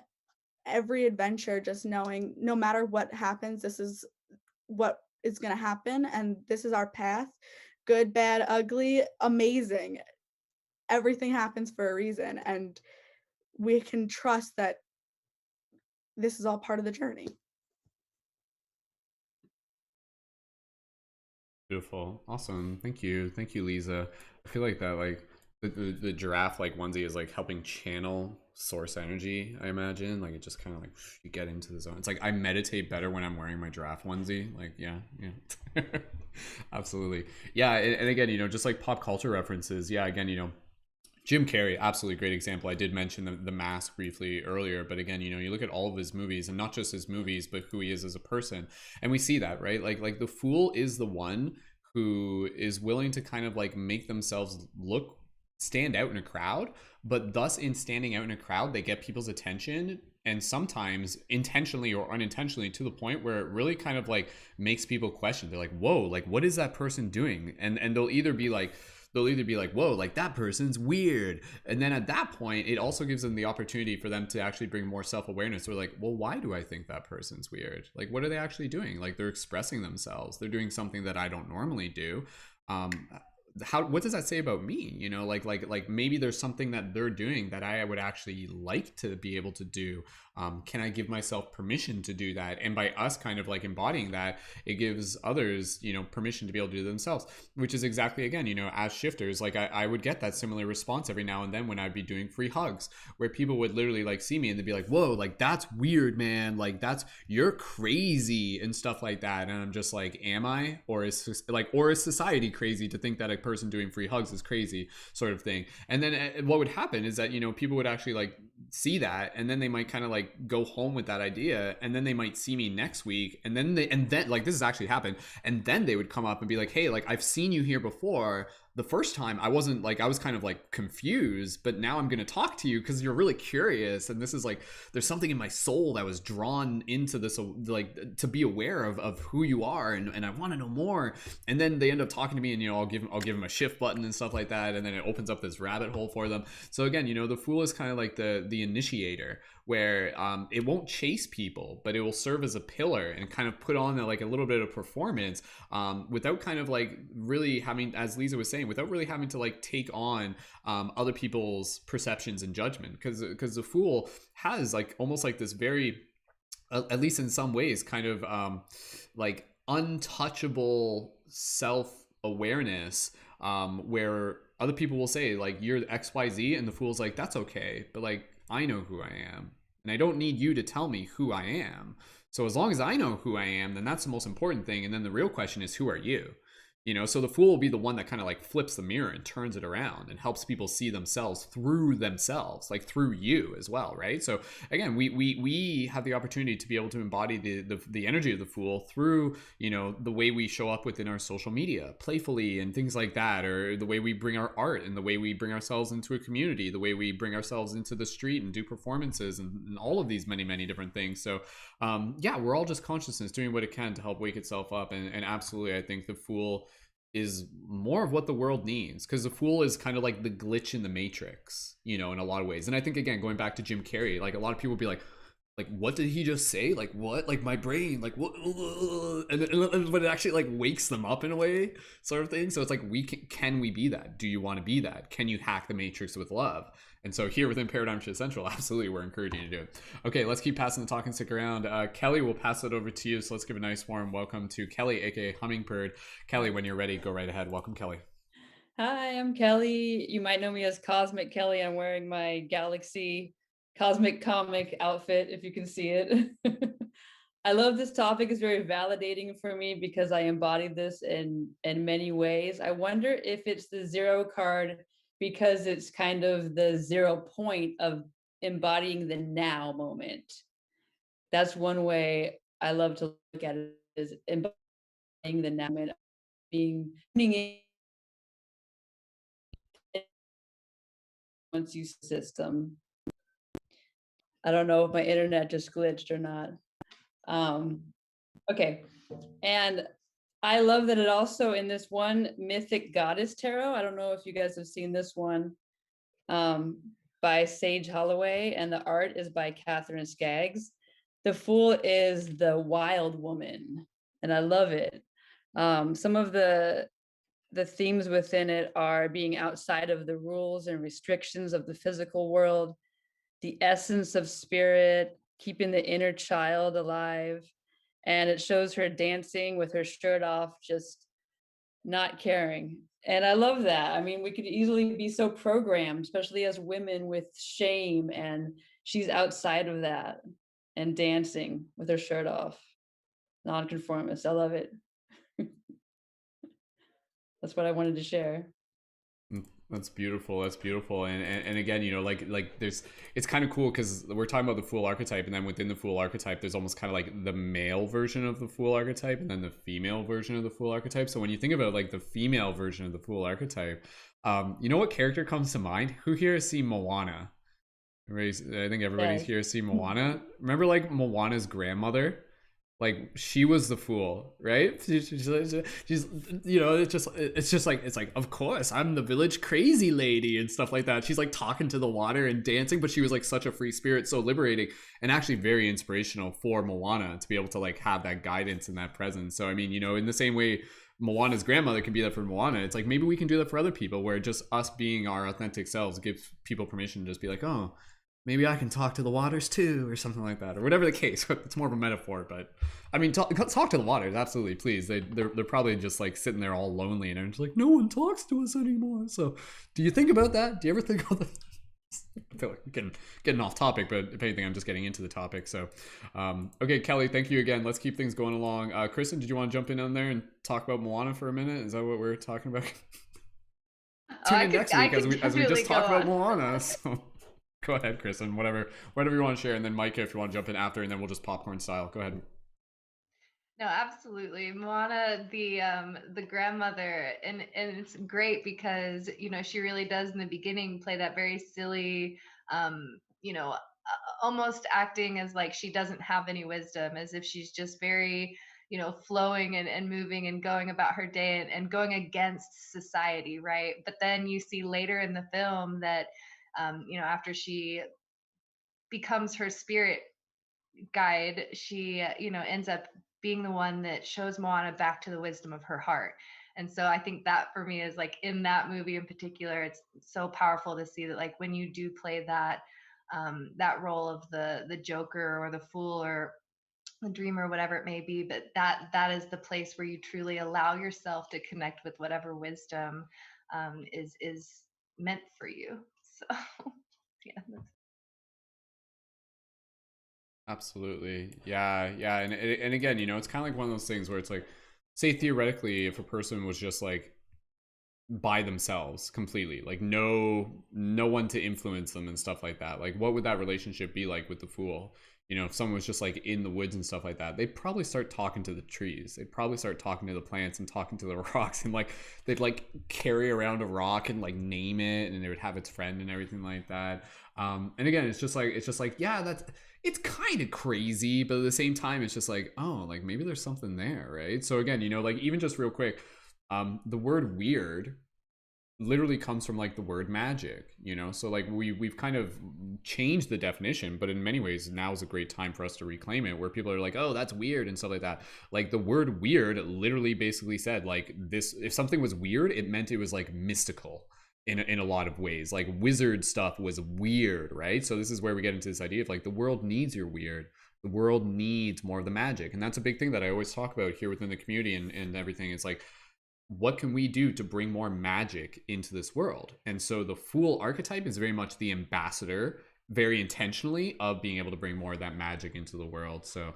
every adventure just knowing, no matter what happens, this is what is going to happen, and this is our path. Good, bad, ugly, amazing. Everything happens for a reason, and we can trust that this is all part of the journey. Beautiful. Awesome. Thank you, Leeza. I feel like that, like the giraffe like onesie is like helping channel source energy. I imagine like it just kind of like you get into the zone. It's like I meditate better when I'm wearing my giraffe onesie. Like yeah absolutely. Yeah, and again, just like pop culture references. Yeah, again, Jim Carrey, absolutely great example. I did mention the Mask briefly earlier, but again, you look at all of his movies, and not just his movies, but who he is as a person, and we see that, right? Like the Fool is the one who is willing to kind of like make themselves look stand out in a crowd, but thus in standing out in a crowd, they get people's attention, and sometimes intentionally or unintentionally, to the point where it really kind of like makes people question. They're like, whoa, like what is that person doing? And they'll either be like, whoa, like that person's weird. And then at that point, it also gives them the opportunity for them to actually bring more self-awareness. They're like, well, why do I think that person's weird? Like, what are they actually doing? Like, they're expressing themselves. They're doing something that I don't normally do. What does that say about me? Like maybe there's something that they're doing that I would actually like to be able to do. Can I give myself permission to do that? And by us kind of like embodying that, it gives others, permission to be able to do themselves, which is exactly, again, as shifters, like I would get that similar response every now and then when I'd be doing free hugs, where people would literally like see me and they'd be like, whoa, like that's weird, man. Like you're crazy and stuff like that. And I'm just like, am I? Or is society crazy to think that a person doing free hugs is crazy, sort of thing? And then what would happen is that, people would actually like see that, and then they might kind of like go home with that idea, and then they might see me next week, and then like this has actually happened, and then they would come up and be like, hey, like I've seen you here before. The first time I was kind of like confused, but now I'm going to talk to you because you're really curious, and this is like, there's something in my soul that was drawn into this, like to be aware of who you are, and I want to know more. And then they end up talking to me, and I'll give them a shift button and stuff like that, and then it opens up this rabbit hole for them. So again, the Fool is kind of like the initiator, where it won't chase people, but it will serve as a pillar and kind of put on like a little bit of performance, without kind of like really having, as Leeza was saying, without really having to like take on other people's perceptions and judgment, because the Fool has like almost like this very, at least in some ways, kind of like untouchable self-awareness, where other people will say like, you're XYZ, and the Fool's like, that's okay, but like I know who I am, and I don't need you to tell me who I am. So as long as I know who I am, then that's the most important thing. And then the real question is, who are you? So the Fool will be the one that kind of like flips the mirror and turns it around and helps people see themselves, like through you as well, right? So again, we have the opportunity to be able to embody the energy of the Fool through, the way we show up within our social media, playfully and things like that, or the way we bring our art, and the way we bring ourselves into a community, the way we bring ourselves into the street and do performances, and all of these many, many different things. So yeah, we're all just consciousness doing what it can to help wake itself up. And absolutely, I think the Fool is more of what the world needs, because the Fool is kind of like the glitch in the matrix, in a lot of ways. And I think, again, going back to Jim Carrey, like a lot of people be like, what did he just say? Like, what? Like, my brain, like, what? But it actually like wakes them up in a way, sort of thing. So it's like, can we be that? Do you want to be that? Can you hack the matrix with love? And so here within Paradigm Shift Central, absolutely, we're encouraging you to do it. Okay, let's keep passing the talk and stick around. Kelly, we'll pass it over to you. So let's give a nice warm welcome to Kelly, aka Hummingbird. Kelly, when you're ready, go right ahead. Welcome, Kelly. Hi, I'm Kelly. You might know me as Cosmic Kelly. I'm wearing my Galaxy Cosmic Comic outfit, if you can see it. I love this topic. It's very validating for me because I embodied this in many ways. I wonder if it's the zero card because it's kind of the 0 point of embodying the now moment. That's one way I love to look at it, is embodying the now moment, being once you system. I don't know if my internet just glitched or not. Okay. And I love that it also, in this one Mythic Goddess Tarot, I don't know if you guys have seen this one, by Sage Holloway, and the art is by Catherine Skaggs. The Fool is the wild woman, and I love it. Some of the themes within it are being outside of the rules and restrictions of the physical world, the essence of spirit, keeping the inner child alive. And it shows her dancing with her shirt off, just not caring. And I love that. I mean, we could easily be so programmed, especially as women, with shame, and she's outside of that and dancing with her shirt off. Nonconformist. I love it. That's what I wanted to share. That's beautiful. That's beautiful. And again, you know, like there's, it's kind of cool because we're talking about the fool archetype, and then within the fool archetype, there's almost kind of like the male version of the fool archetype, and then the female version of the fool archetype. So when you think about like the female version of the fool archetype, you know what character comes to mind? Who here has seen Moana? I think everybody's here has seen Moana. Remember like Moana's grandmother? Like she was the fool, right? She's you know, it's just like, it's like, of course I'm the village crazy lady and stuff like that. She's like talking to the water and dancing, but she was like such a free spirit, so liberating, and actually very inspirational for Moana to be able to like have that guidance and that presence. So I mean, you know, in the same way Moana's grandmother can be that for Moana, it's like maybe we can do that for other people, where just us being our authentic selves gives people permission to just be like, oh, maybe I can talk to the waters too, or something like that, or whatever the case. It's more of a metaphor, but I mean, talk to the waters, absolutely, please. They're probably just like sitting there all lonely, and they're just like, no one talks to us anymore. So, do you think about that? Do you ever think about that? I feel like getting off topic, but if anything, I'm just getting into the topic. So, okay, Kelly, thank you again. Let's keep things going along. Kristen, did you want to jump in on there and talk about Moana for a minute? Is that what we're talking about? Tune in next week as we just talk about Moana. So. Go ahead, Kristen, whatever you want to share, and then Micah, if you want to jump in after, and then we'll just popcorn style. Go ahead. No, absolutely. Moana, the grandmother, and it's great because, you know, she really does in the beginning play that very silly, you know, almost acting as like she doesn't have any wisdom, as if she's just very, you know, flowing and moving and going about her day and going against society, right? But then you see later in the film that, you know, after she becomes her spirit guide, she, you know, ends up being the one that shows Moana back to the wisdom of her heart. And so I think that for me is like in that movie in particular, it's so powerful to see that like when you do play that that role of the joker or the fool or the dreamer, whatever it may be, but that is the place where you truly allow yourself to connect with whatever wisdom is meant for you. So yeah, Absolutely. Yeah. And again, you know, it's kind of like one of those things where it's like, say theoretically, if a person was just like by themselves completely, like no one to influence them and stuff like that, like what would that relationship be like with the fool? You know, if someone was just like in the woods and stuff like that, they'd probably start talking to the trees. They'd probably start talking to the plants and talking to the rocks, and like they'd like carry around a rock and like name it, and it would have its friend and everything like that. And again, it's just like, yeah, it's kind of crazy, but at the same time, it's just like, oh, like maybe there's something there, right? So again, you know, like even just real quick, the word weird literally comes from like the word magic, you know. So like we've kind of changed the definition, but in many ways now is a great time for us to reclaim it, where people are like, oh, that's weird and stuff like that. Like the word weird literally basically said like this, if something was weird, it meant it was like mystical in a lot of ways. Like wizard stuff was weird, right? So this is where we get into this idea of like the world needs your weird. The world needs more of the magic, and that's a big thing that I always talk about here within the community and everything. It's like, what can we do to bring more magic into this world? And so the fool archetype is very much the ambassador, very intentionally, of being able to bring more of that magic into the world. So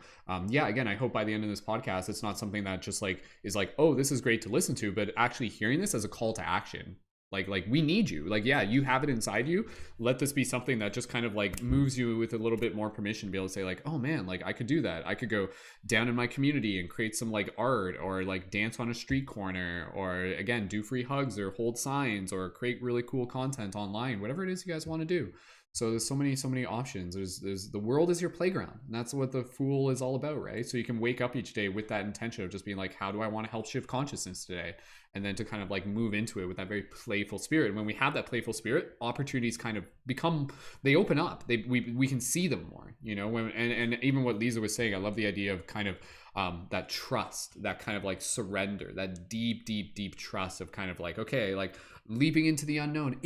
yeah, again, I hope by the end of this podcast, it's not something that just like is like, oh, this is great to listen to, but actually hearing this as a call to action. Like we need you. Like, yeah, you have it inside you. Let this be something that just kind of like moves you with a little bit more permission to be able to say like, oh man, like I could do that. I could go down in my community and create some like art, or like dance on a street corner, or again, do free hugs or hold signs or create really cool content online, whatever it is you guys want to do. So there's so many options. There's the world is your playground, and that's what the fool is all about, right? So you can wake up each day with that intention of just being like, how do I want to help shift consciousness today? And then to kind of like move into it with that very playful spirit. And when we have that playful spirit, opportunities kind of they open up. We can see them more, you know. And even what Leeza was saying, I love the idea of kind of that trust, that kind of like surrender, that deep trust of kind of like, okay, like leaping into the unknown,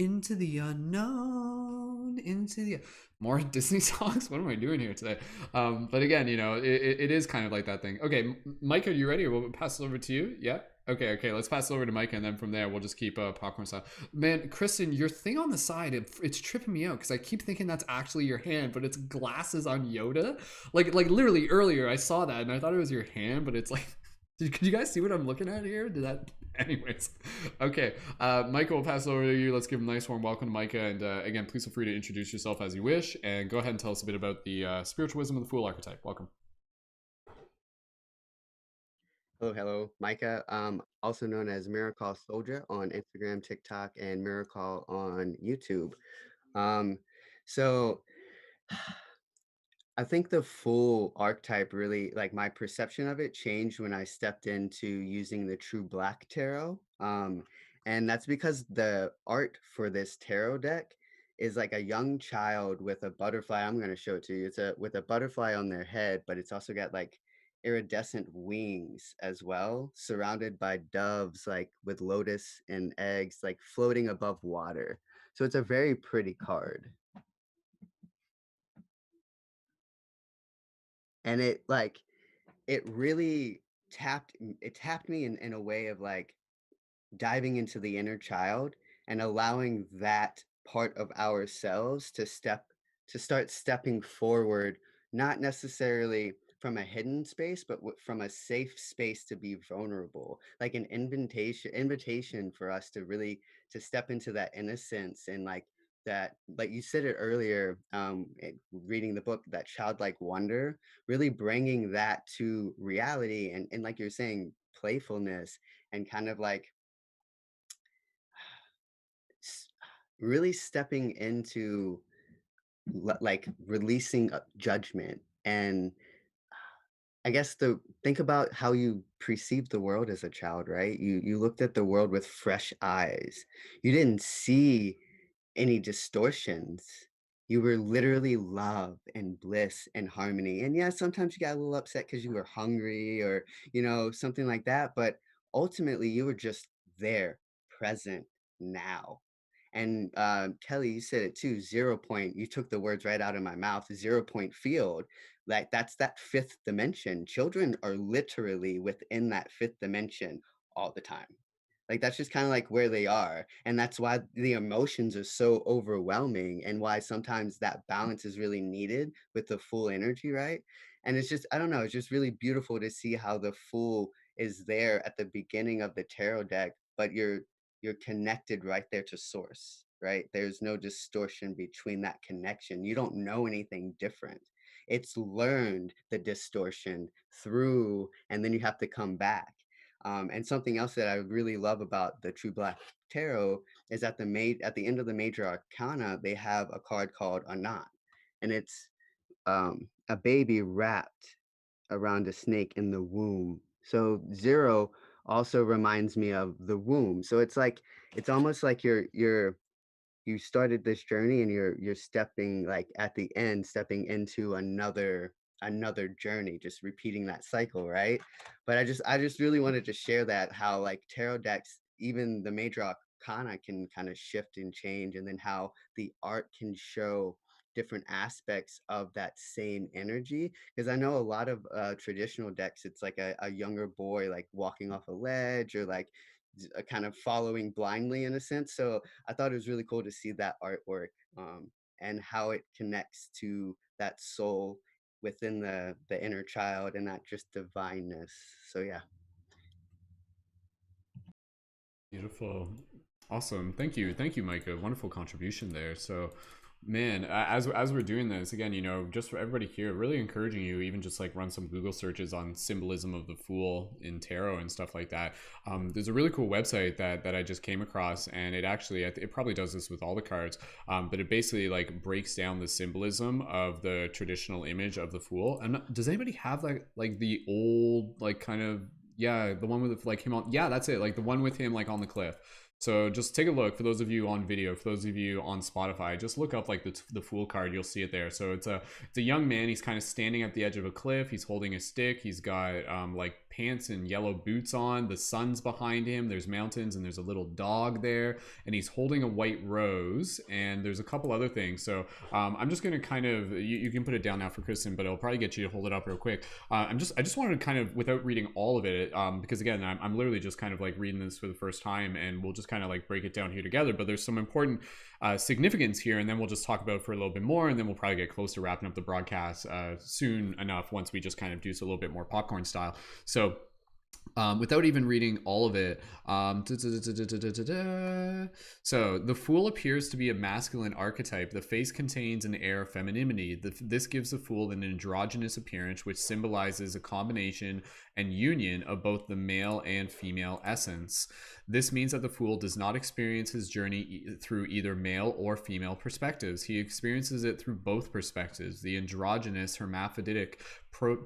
more Disney songs. What am I doing here today? But again, you know, it is kind of like that thing. Okay, Micah, are you ready? Or we'll pass it over to you. Yeah. Okay. Let's pass it over to Micah, and then from there we'll just keep popcorn style. Man, Kristen, your thing on the side, it's tripping me out because I keep thinking that's actually your hand, but it's glasses on Yoda. Like literally earlier I saw that and I thought it was your hand, but it's like, could you guys see what I'm looking at here? Did that? Anyways, okay. Micah, we'll pass it over to you. Let's give a nice warm welcome to Micah. And again, please feel free to introduce yourself as you wish. And go ahead and tell us a bit about the spiritual wisdom of the Fool archetype. Welcome. Hello, Micah, also known as Mirrorkall Soldier on Instagram, TikTok, and Mirrorkall on YouTube. So I think the full archetype really, like my perception of it changed when I stepped into using the True Black Tarot. And that's because the art for this tarot deck is like a young child with a butterfly. I'm going to show it to you. It's with a butterfly on their head, but it's also got like iridescent wings as well, surrounded by doves, like with lotus and eggs, like floating above water. So it's a very pretty card. And it really tapped me in a way of like diving into the inner child and allowing that part of ourselves to start stepping forward, not necessarily from a hidden space, but from a safe space to be vulnerable, like an invitation for us to really to step into that innocence and that, like you said it earlier, reading the book, that childlike wonder, really bringing that to reality, and like you're saying, playfulness, and kind of like really stepping into like releasing judgment. And I guess think about how you perceived the world as a child, right? You looked at the world with fresh eyes. You didn't see any distortions. You were literally love and bliss and harmony. And yeah, sometimes you got a little upset because you were hungry or, something like that. But ultimately, you were just there, present now. And Kelly, you said it too, 0 point. You took the words right out of my mouth. 0 point field. Like that's that fifth dimension. Children are literally within that fifth dimension all the time. Like that's just kind of like where they are. And that's why the emotions are so overwhelming, and why sometimes that balance is really needed with the full energy, right? And it's just, I don't know, it's just really beautiful to see how the Fool is there at the beginning of the tarot deck, but you're connected right there to source, right? There's no distortion between that connection. You don't know anything different. It's learned the distortion through, and then you have to come back. And something else that I really love about the True Black Tarot is at the end of the major arcana, they have a card called a knot, and it's a baby wrapped around a snake in the womb. So 0 also reminds me of the womb. So it's almost like you started this journey, and you're stepping, like at the end, stepping into another journey, just repeating that cycle, right? But I just really wanted to share that, how like tarot decks, even the major arcana, can kind of shift and change, and then how the art can show different aspects of that same energy. Because I know a lot of traditional decks, it's like a younger boy like walking off a ledge, or like kind of following blindly in a sense. So I thought it was really cool to see that artwork, and how it connects to that soul within the inner child, and that just divineness. So yeah. Beautiful. Awesome. Thank you, Micah. Wonderful contribution there. So man, as we're doing this again, just for everybody here, really encouraging you, even just like run some Google searches on symbolism of the Fool in tarot and stuff like that. There's a really cool website that I just came across, and it probably does this with all the cards, but it basically like breaks down the symbolism of the traditional image of the Fool. And does anybody have like the old, like kind of, yeah, the one with like him on, yeah, that's it, like the one with him like on the cliff. So just take a look. For those of you on video, for those of you on Spotify, just look up like the Fool card. You'll see it there. So it's a young man. He's kind of standing at the edge of a cliff. He's holding a stick. He's got like pants and yellow boots on. The sun's behind him. There's mountains, and there's a little dog there, and he's holding a white rose, and there's a couple other things. So I'm just gonna kind of, you can put it down now for Kristen, but it'll probably get you to hold it up real quick. I just wanted to kind of, without reading all of it, because again, I'm literally just kind of like reading this for the first time, and we'll just kind of like break it down here together. But there's some important significance here, and then we'll just talk about it for a little bit more, and then we'll probably get close to wrapping up the broadcast soon enough, once we just kind of do this a little bit more popcorn style. So without even reading all of it. So the fool appears to be a masculine archetype. The face contains an air of femininity. This gives the fool an androgynous appearance, which symbolizes a combination and union of both the male and female essence. This means that the fool does not experience his journey through either male or female perspectives. He experiences it through both perspectives. The androgynous, hermaphroditic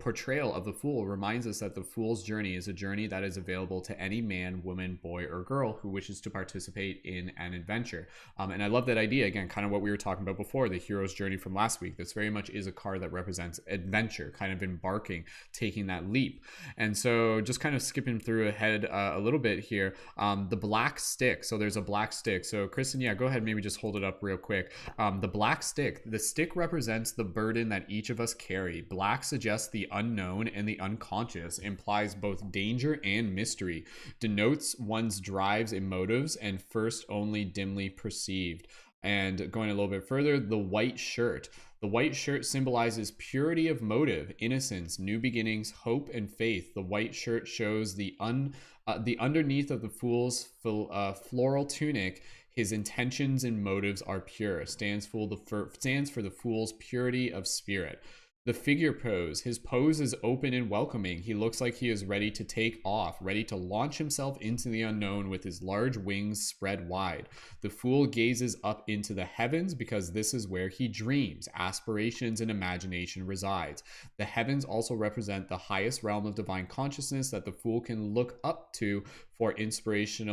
portrayal of the fool reminds us that the fool's journey is a journey that is available to any man, woman, boy, or girl who wishes to participate in an adventure. And I love that idea, again, kind of what we were talking about before, the hero's journey from last week. This very much is a card that represents adventure, kind of embarking, taking that leap. And so just kind of skipping through ahead a little bit here, the black stick. So there's a black stick. So Kristen, yeah, go ahead, maybe just hold it up real quick. The black stick, the stick represents the burden that each of us carry. Black suggests the unknown and the unconscious, implies both danger and mystery, denotes one's drives and motives, and first only dimly perceived. And going a little bit further, the white shirt. The white shirt symbolizes purity of motive, innocence, new beginnings, hope, and faith. The white shirt shows the underneath of the fool's floral tunic. His intentions and motives are pure. Stands for the fool's purity of spirit. The figure pose. His pose is open and welcoming. He looks like he is ready to take off, ready to launch himself into the unknown with his large wings spread wide. The fool gazes up into the heavens because this is where he dreams, aspirations, and imagination resides. The heavens also represent the highest realm of divine consciousness that the fool can look up to for inspiration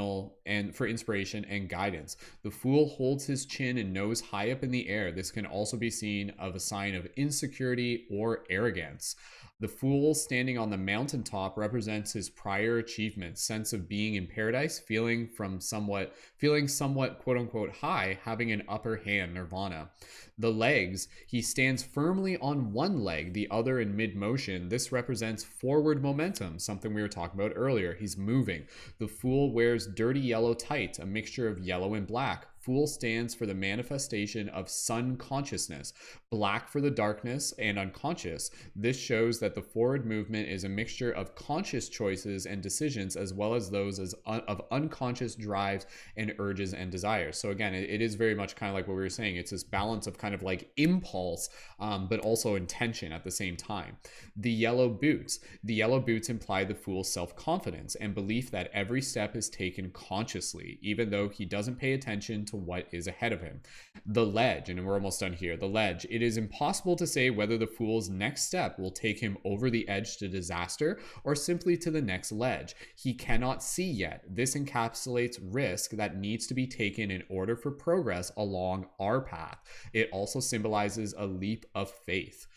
and guidance. The fool holds his chin and nose high up in the air. This can also be seen of a sign of insecurity or arrogance. The fool standing on the mountaintop represents his prior achievements, sense of being in paradise, feeling somewhat quote unquote high, having an upper hand, nirvana. The legs, he stands firmly on one leg, the other in mid motion. This represents forward momentum, something we were talking about earlier. He's moving. The fool wears dirty yellow tights, a mixture of yellow and black. Fool stands for the manifestation of sun consciousness, black for the darkness and unconscious. This shows that the forward movement is a mixture of conscious choices and decisions as well as those of unconscious drives and urges and desires. So again, it is very much kind of like what we were saying. It's this balance of kind of like impulse, but also intention at the same time. The yellow boots. The yellow boots imply the fool's self-confidence and belief that every step is taken consciously, even though he doesn't pay attention to what is ahead of him. The ledge, and we're almost done here. The ledge. It is impossible to say whether the fool's next step will take him over the edge to disaster or simply to the next ledge. He cannot see yet. This encapsulates risk that needs to be taken in order for progress along our path. It also symbolizes a leap of faith.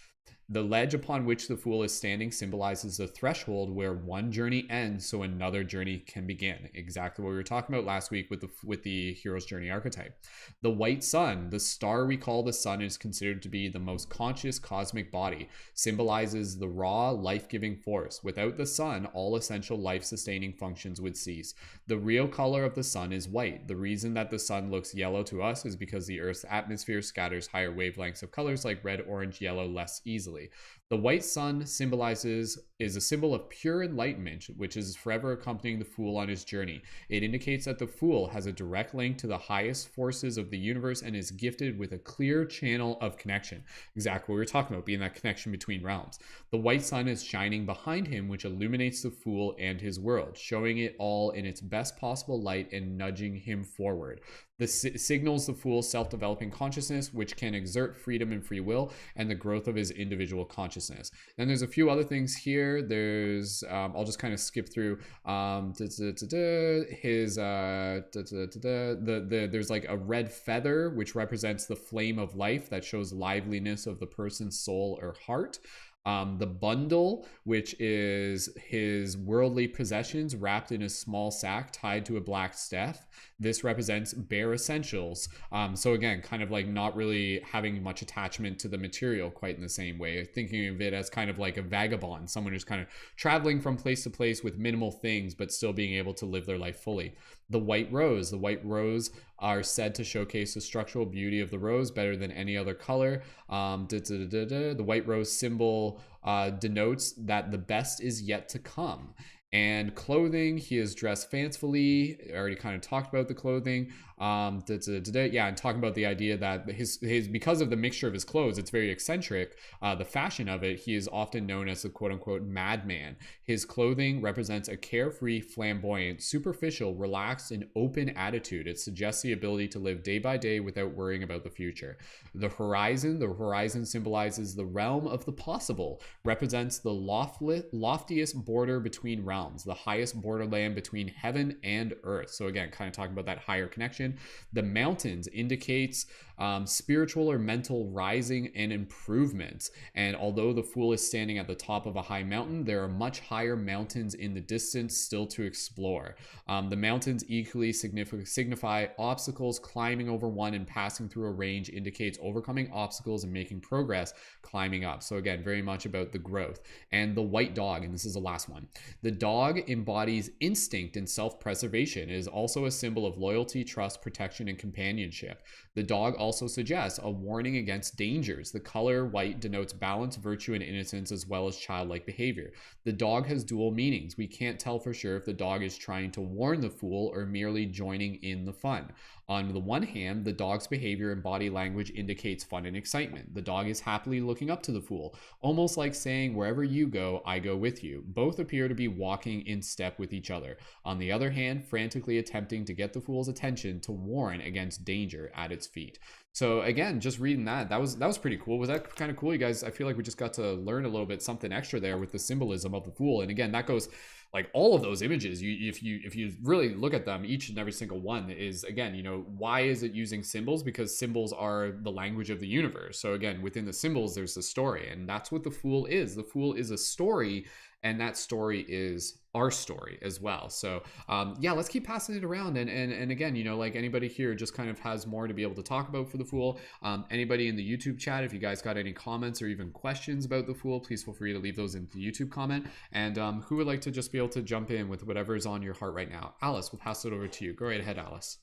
The ledge upon which the fool is standing symbolizes the threshold where one journey ends so another journey can begin. Exactly what we were talking about last week with the hero's journey archetype. The white sun, the star we call the sun, is considered to be the most conscious cosmic body, symbolizes the raw, life-giving force. Without the sun, all essential life-sustaining functions would cease. The real color of the sun is white. The reason that the sun looks yellow to us is because the Earth's atmosphere scatters higher wavelengths of colors like red, orange, yellow less easily. The white sun is a symbol of pure enlightenment, which is forever accompanying the fool on his journey. It indicates that the fool has a direct link to the highest forces of the universe and is gifted with a clear channel of connection. Exactly what we were talking about, being that connection between realms. The white sun is shining behind him, which illuminates the fool and his world, showing it all in its best possible light and nudging him forward. This signals the fool's self-developing consciousness, which can exert freedom and free will, and the growth of his individual consciousness. Then there's a few other things here. There's, I'll just kind of skip through. There's like a red feather, which represents the flame of life that shows liveliness of the person's soul or heart. The bundle, which is his worldly possessions wrapped in a small sack tied to a black staff. This represents bare essentials. So again, kind of like not really having much attachment to the material quite in the same way. Thinking of it as kind of like a vagabond, someone who's kind of traveling from place to place with minimal things, but still being able to live their life fully. The white rose. The white rose are said to showcase the structural beauty of the rose better than any other color. The white rose symbol denotes that the best is yet to come. And clothing, he is dressed fancifully. I already kind of talked about the clothing. Yeah, and talking about the idea that his because of the mixture of his clothes, it's very eccentric. The fashion of it, he is often known as the quote unquote madman. His clothing represents a carefree, flamboyant, superficial, relaxed, and open attitude. It suggests the ability to live day by day without worrying about the future. The horizon symbolizes the realm of the possible, represents the loftiest border between realms, the highest borderland between heaven and earth. So again, kind of talking about that higher connection. The mountains indicates spiritual or mental rising and improvement. And although the Fool is standing at the top of a high mountain, there are much higher mountains in the distance still to explore. The mountains equally signify obstacles. Climbing over one and passing through a range indicates overcoming obstacles and making progress climbing up. So again, very much about the growth. And the white dog, and this is the last one. The dog embodies instinct and self-preservation. It is also a symbol of loyalty, trust, protection, and companionship. The dog also suggests a warning against dangers. The color white denotes balance, virtue, and innocence, as well as childlike behavior. The dog has dual meanings. We can't tell for sure if the dog is trying to warn the Fool or merely joining in the fun. On the one hand, the dog's behavior and body language indicates fun and excitement. The dog is happily looking up to the Fool, almost like saying, wherever you go, I go with you. Both appear to be walking in step with each other. On the other hand, frantically attempting to get the Fool's attention to warn against danger at its feet. So again, just reading that was pretty cool. Was that kind of cool, you guys? I feel like we just got to learn a little bit something extra there with the symbolism of the Fool. And again, that goes like all of those images, if you really look at them, each and every single one is, again, why is it using symbols? Because symbols are the language of the universe. So again, within the symbols, there's the story, and that's what the Fool is. The Fool is a story, and that story is our story as well. So yeah, let's keep passing it around. And again, like anybody here just kind of has more to be able to talk about for the Fool. Anybody in the YouTube chat, if you guys got any comments or even questions about the Fool, please feel free to leave those in the YouTube comment. And who would like to just be able to jump in with whatever is on your heart right now? Alice, we'll pass it over to you. Go right ahead, Alice.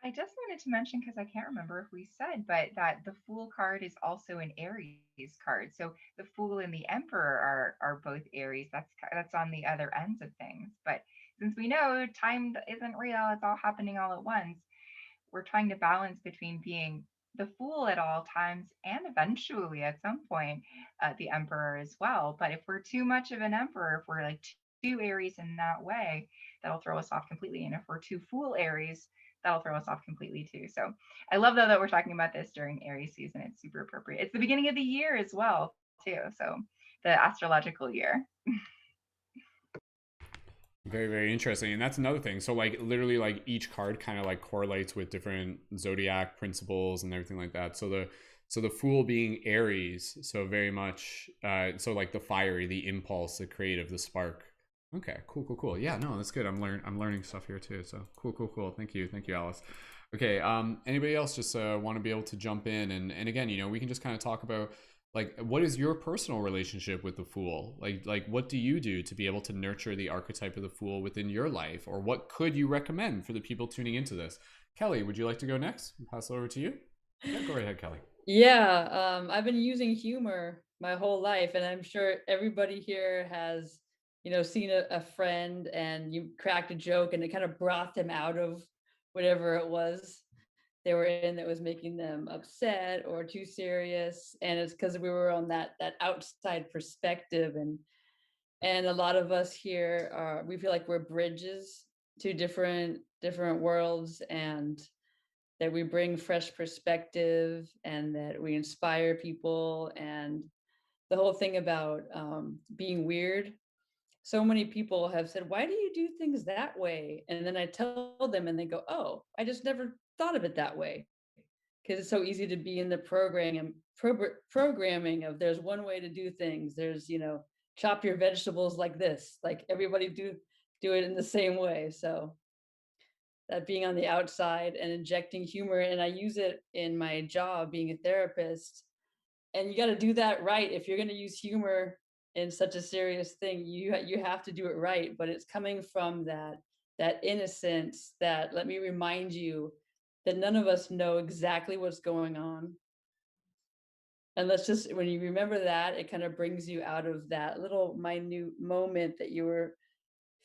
I just wanted to mention, because I can't remember if we said, but that the Fool card is also an Aries card. So the Fool and the Emperor are both Aries. That's on the other ends of things. But since we know time isn't real, it's all happening all at once, we're trying to balance between being the Fool at all times and eventually at some point the Emperor as well. But if we're too much of an Emperor, if we're like too Aries in that way, that'll throw us off completely. And if we're too Fool Aries, that'll throw us off completely too. So I love though that we're talking about this during Aries season. It's super appropriate. It's the beginning of the year as well too. So the astrological year. Very, very interesting. And that's another thing. So like literally like each card kind of like correlates with different zodiac principles and everything like that. So the Fool being Aries, so very much so like the fiery, the impulse, the creative, the spark. Okay, cool. Yeah, no, that's good. I'm learning stuff here too. So cool. Thank you, Alice. Okay, anybody else just want to be able to jump in and again, we can just kind of talk about like what is your personal relationship with the Fool? Like what do you do to be able to nurture the archetype of the Fool within your life, or what could you recommend for the people tuning into this? Kelly, would you like to go next? Pass it over to you. Yeah, go right ahead, Kelly. Yeah, I've been using humor my whole life, and I'm sure everybody here has seen a friend and you cracked a joke and it kind of brought them out of whatever it was they were in that was making them upset or too serious. And it's because we were on that outside perspective. And a lot of us here we feel like we're bridges to different worlds, and that we bring fresh perspective and that we inspire people. And the whole thing about being weird, so many people have said, why do you do things that way? And then I tell them and they go, oh, I just never thought of it that way. Because it's so easy to be in the programming of there's one way to do things. There's, chop your vegetables like this, like everybody do it in the same way. So that being on the outside and injecting humor, and I use it in my job being a therapist. And you got to do that right. If you're going to use humor in such a serious thing, you have to do it right. But it's coming from that innocence, that let me remind you that none of us know exactly what's going on. And let's just, when you remember that, it kind of brings you out of that little minute moment that you were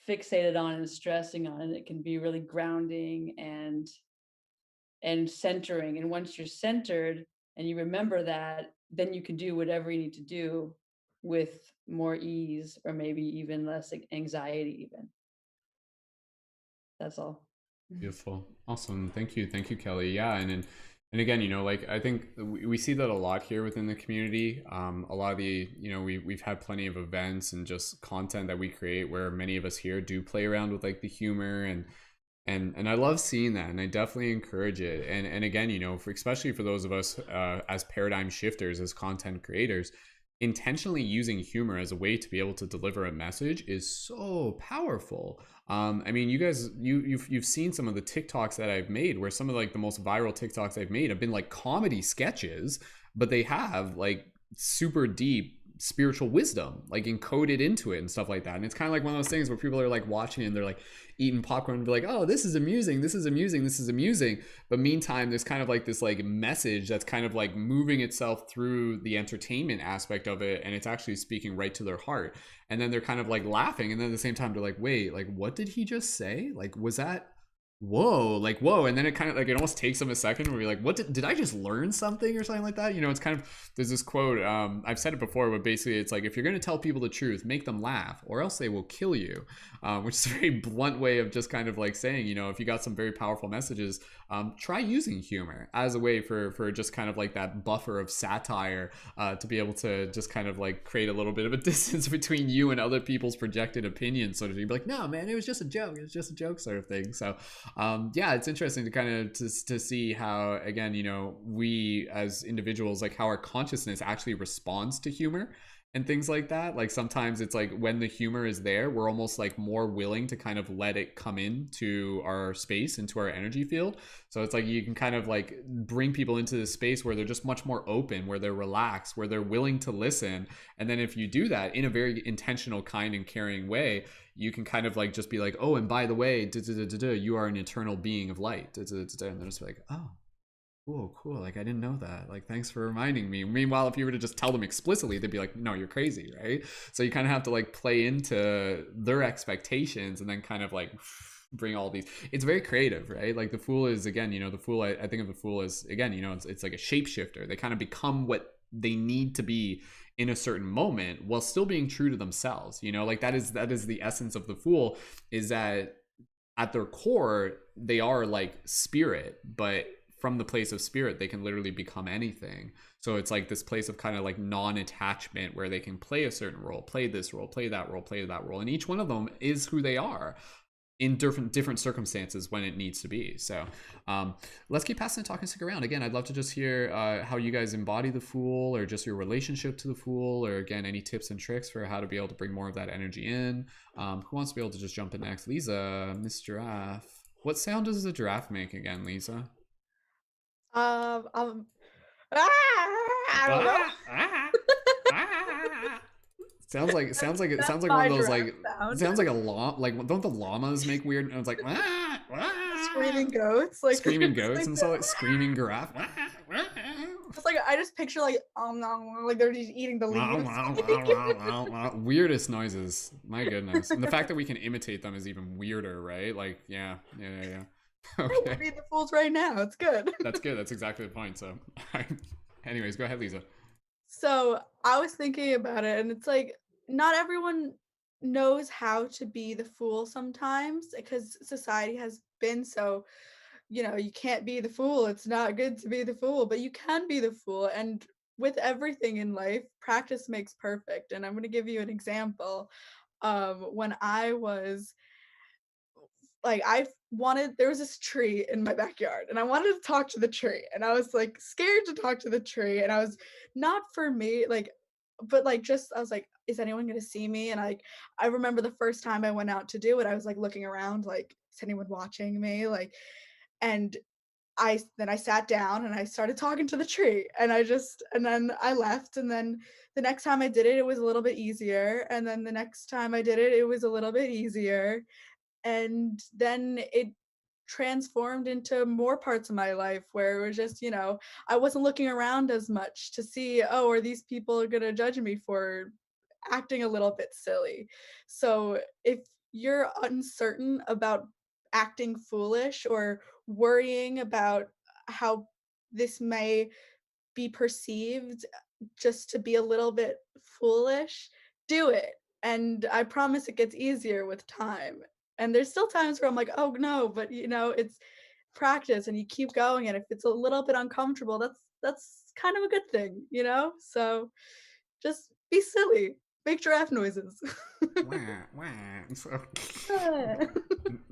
fixated on and stressing on, and it can be really grounding and centering. And once you're centered and you remember that, then you can do whatever you need to do with more ease, or maybe even less anxiety even. That's all. Beautiful. Awesome. Thank you. Thank you, Kelly. Yeah. And again, you know, like I think we see that a lot here within the community. A lot of the, you know, we've had plenty of events and just content that we create where many of us here do play around with like the humor and I love seeing that, and I definitely encourage it. And again, you know, especially for those of us as paradigm shifters, as content creators, intentionally using humor as a way to be able to deliver a message is so powerful. I mean, you guys, you've seen some of the TikToks that I've made, where some of like the most viral TikToks I've made have been like comedy sketches, but they have like super deep spiritual wisdom like encoded into it and stuff like that. And it's kind of like one of those things where people are like watching and they're like eating popcorn and be like, oh, this is amusing, this is amusing, this is amusing. But meantime, there's kind of like this like message that's kind of like moving itself through the entertainment aspect of it, and it's actually speaking right to their heart. And then they're kind of like laughing, and then at the same time they're like, wait, like what did he just say? Like, was that whoa. And then it kind of like, it almost takes them a second where you're like, what did I just learn something or something like that? You know, it's kind of, there's this quote, I've said it before, but basically it's like, if you're going to tell people the truth, make them laugh or else they will kill you, which is a very blunt way of just kind of like saying, you know, if you got some very powerful messages, try using humor as a way for just kind of like that buffer of satire, to be able to just kind of like create a little bit of a distance between you and other people's projected opinions. So to be like, no, man, it was just a joke. It was just a joke sort of thing. So, yeah, it's interesting to kind of to see how, again, you know, we as individuals, like how our consciousness actually responds to humor and things like that. Like sometimes it's like when the humor is there, we're almost like more willing to kind of let it come into our space, into our energy field. So it's like you can kind of like bring people into this space where they're just much more open, where they're relaxed, where they're willing to listen. And then if you do that in a very intentional, kind and caring way, you can kind of like just be like, oh, and by the way, you are an eternal being of light. And they're just like, oh, cool. Like, I didn't know that. Like, thanks for reminding me. Meanwhile, if you were to just tell them explicitly, they'd be like, no, you're crazy, right? So you kind of have to like play into their expectations and then kind of like bring all these. It's very creative, right? Like the Fool is, again, you know, the Fool, I think of the Fool as, again, you know, it's like a shapeshifter. They kind of become what they need to be in a certain moment while still being true to themselves. You know, like that is the essence of the Fool, is that at their core they are like spirit, but from the place of spirit they can literally become anything. So it's like this place of kind of like non-attachment where they can play a certain role, play this role, play that role, play that role, and each one of them is who they are in different circumstances when it needs to be. So let's keep passing the talk and stick around. Again, I'd love to just hear how you guys embody the Fool, or just your relationship to the Fool, or again, any tips and tricks for how to be able to bring more of that energy in. Who wants to be able to just jump in next? Leeza, Miss Giraffe. What sound does the giraffe make again, Leeza? I don't know. Sounds like one of those like sound. Sounds like a llama. Like, don't the llamas make weird? And it's like screaming goats, like screaming goats, and so like screaming giraffe. It's like I just picture like they're just eating the leaves. Weirdest noises. My goodness, and the fact that we can imitate them is even weirder, right? Like, yeah. Okay. Read the Fools right now. It's good. That's good. That's exactly the point. So, anyways, go ahead, Leeza. So I was thinking about it, and it's like not everyone knows how to be the Fool sometimes, because society has been so, you know, you can't be the Fool. It's not good to be the Fool, but you can be the Fool. And with everything in life, practice makes perfect. And I'm going to give you an example. When I was like, there was this tree in my backyard and I wanted to talk to the tree, and I was like scared to talk to the tree, and I was not for me, like, but like just I was like, is anyone gonna see me? And I remember the first time I went out to do it, I was like looking around, like, is anyone watching me? Like, and I sat down and I started talking to the tree, and then I left, and then the next time I did it, it was a little bit easier, and then the next time I did it, it was a little bit easier. And then it transformed into more parts of my life where it was just, you know, I wasn't looking around as much to see, oh, are these people going to judge me for acting a little bit silly? So if you're uncertain about acting foolish or worrying about how this may be perceived just to be a little bit foolish, do it. And I promise it gets easier with time. And there's still times where I'm like, oh no, but it's practice and you keep going. And if it's a little bit uncomfortable, that's kind of a good thing, So just be silly. Make giraffe noises. Wah, wah. So-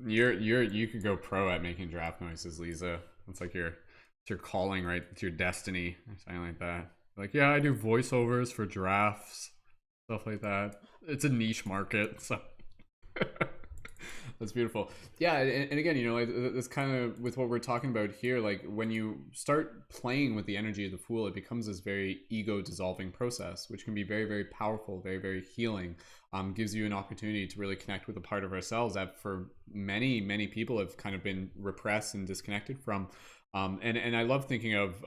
you could go pro at making giraffe noises, Leeza. It's like your calling, right? It's your destiny or something like that. Like, yeah, I do voiceovers for giraffes, stuff like that. It's a niche market, so that's beautiful. Yeah, and again, like that's kind of with what we're talking about here. Like when you start playing with the energy of the Fool, it becomes this very ego dissolving process, which can be very, very powerful, very, very healing. Gives you an opportunity to really connect with a part of ourselves that for many, many people have kind of been repressed and disconnected from. And I love thinking of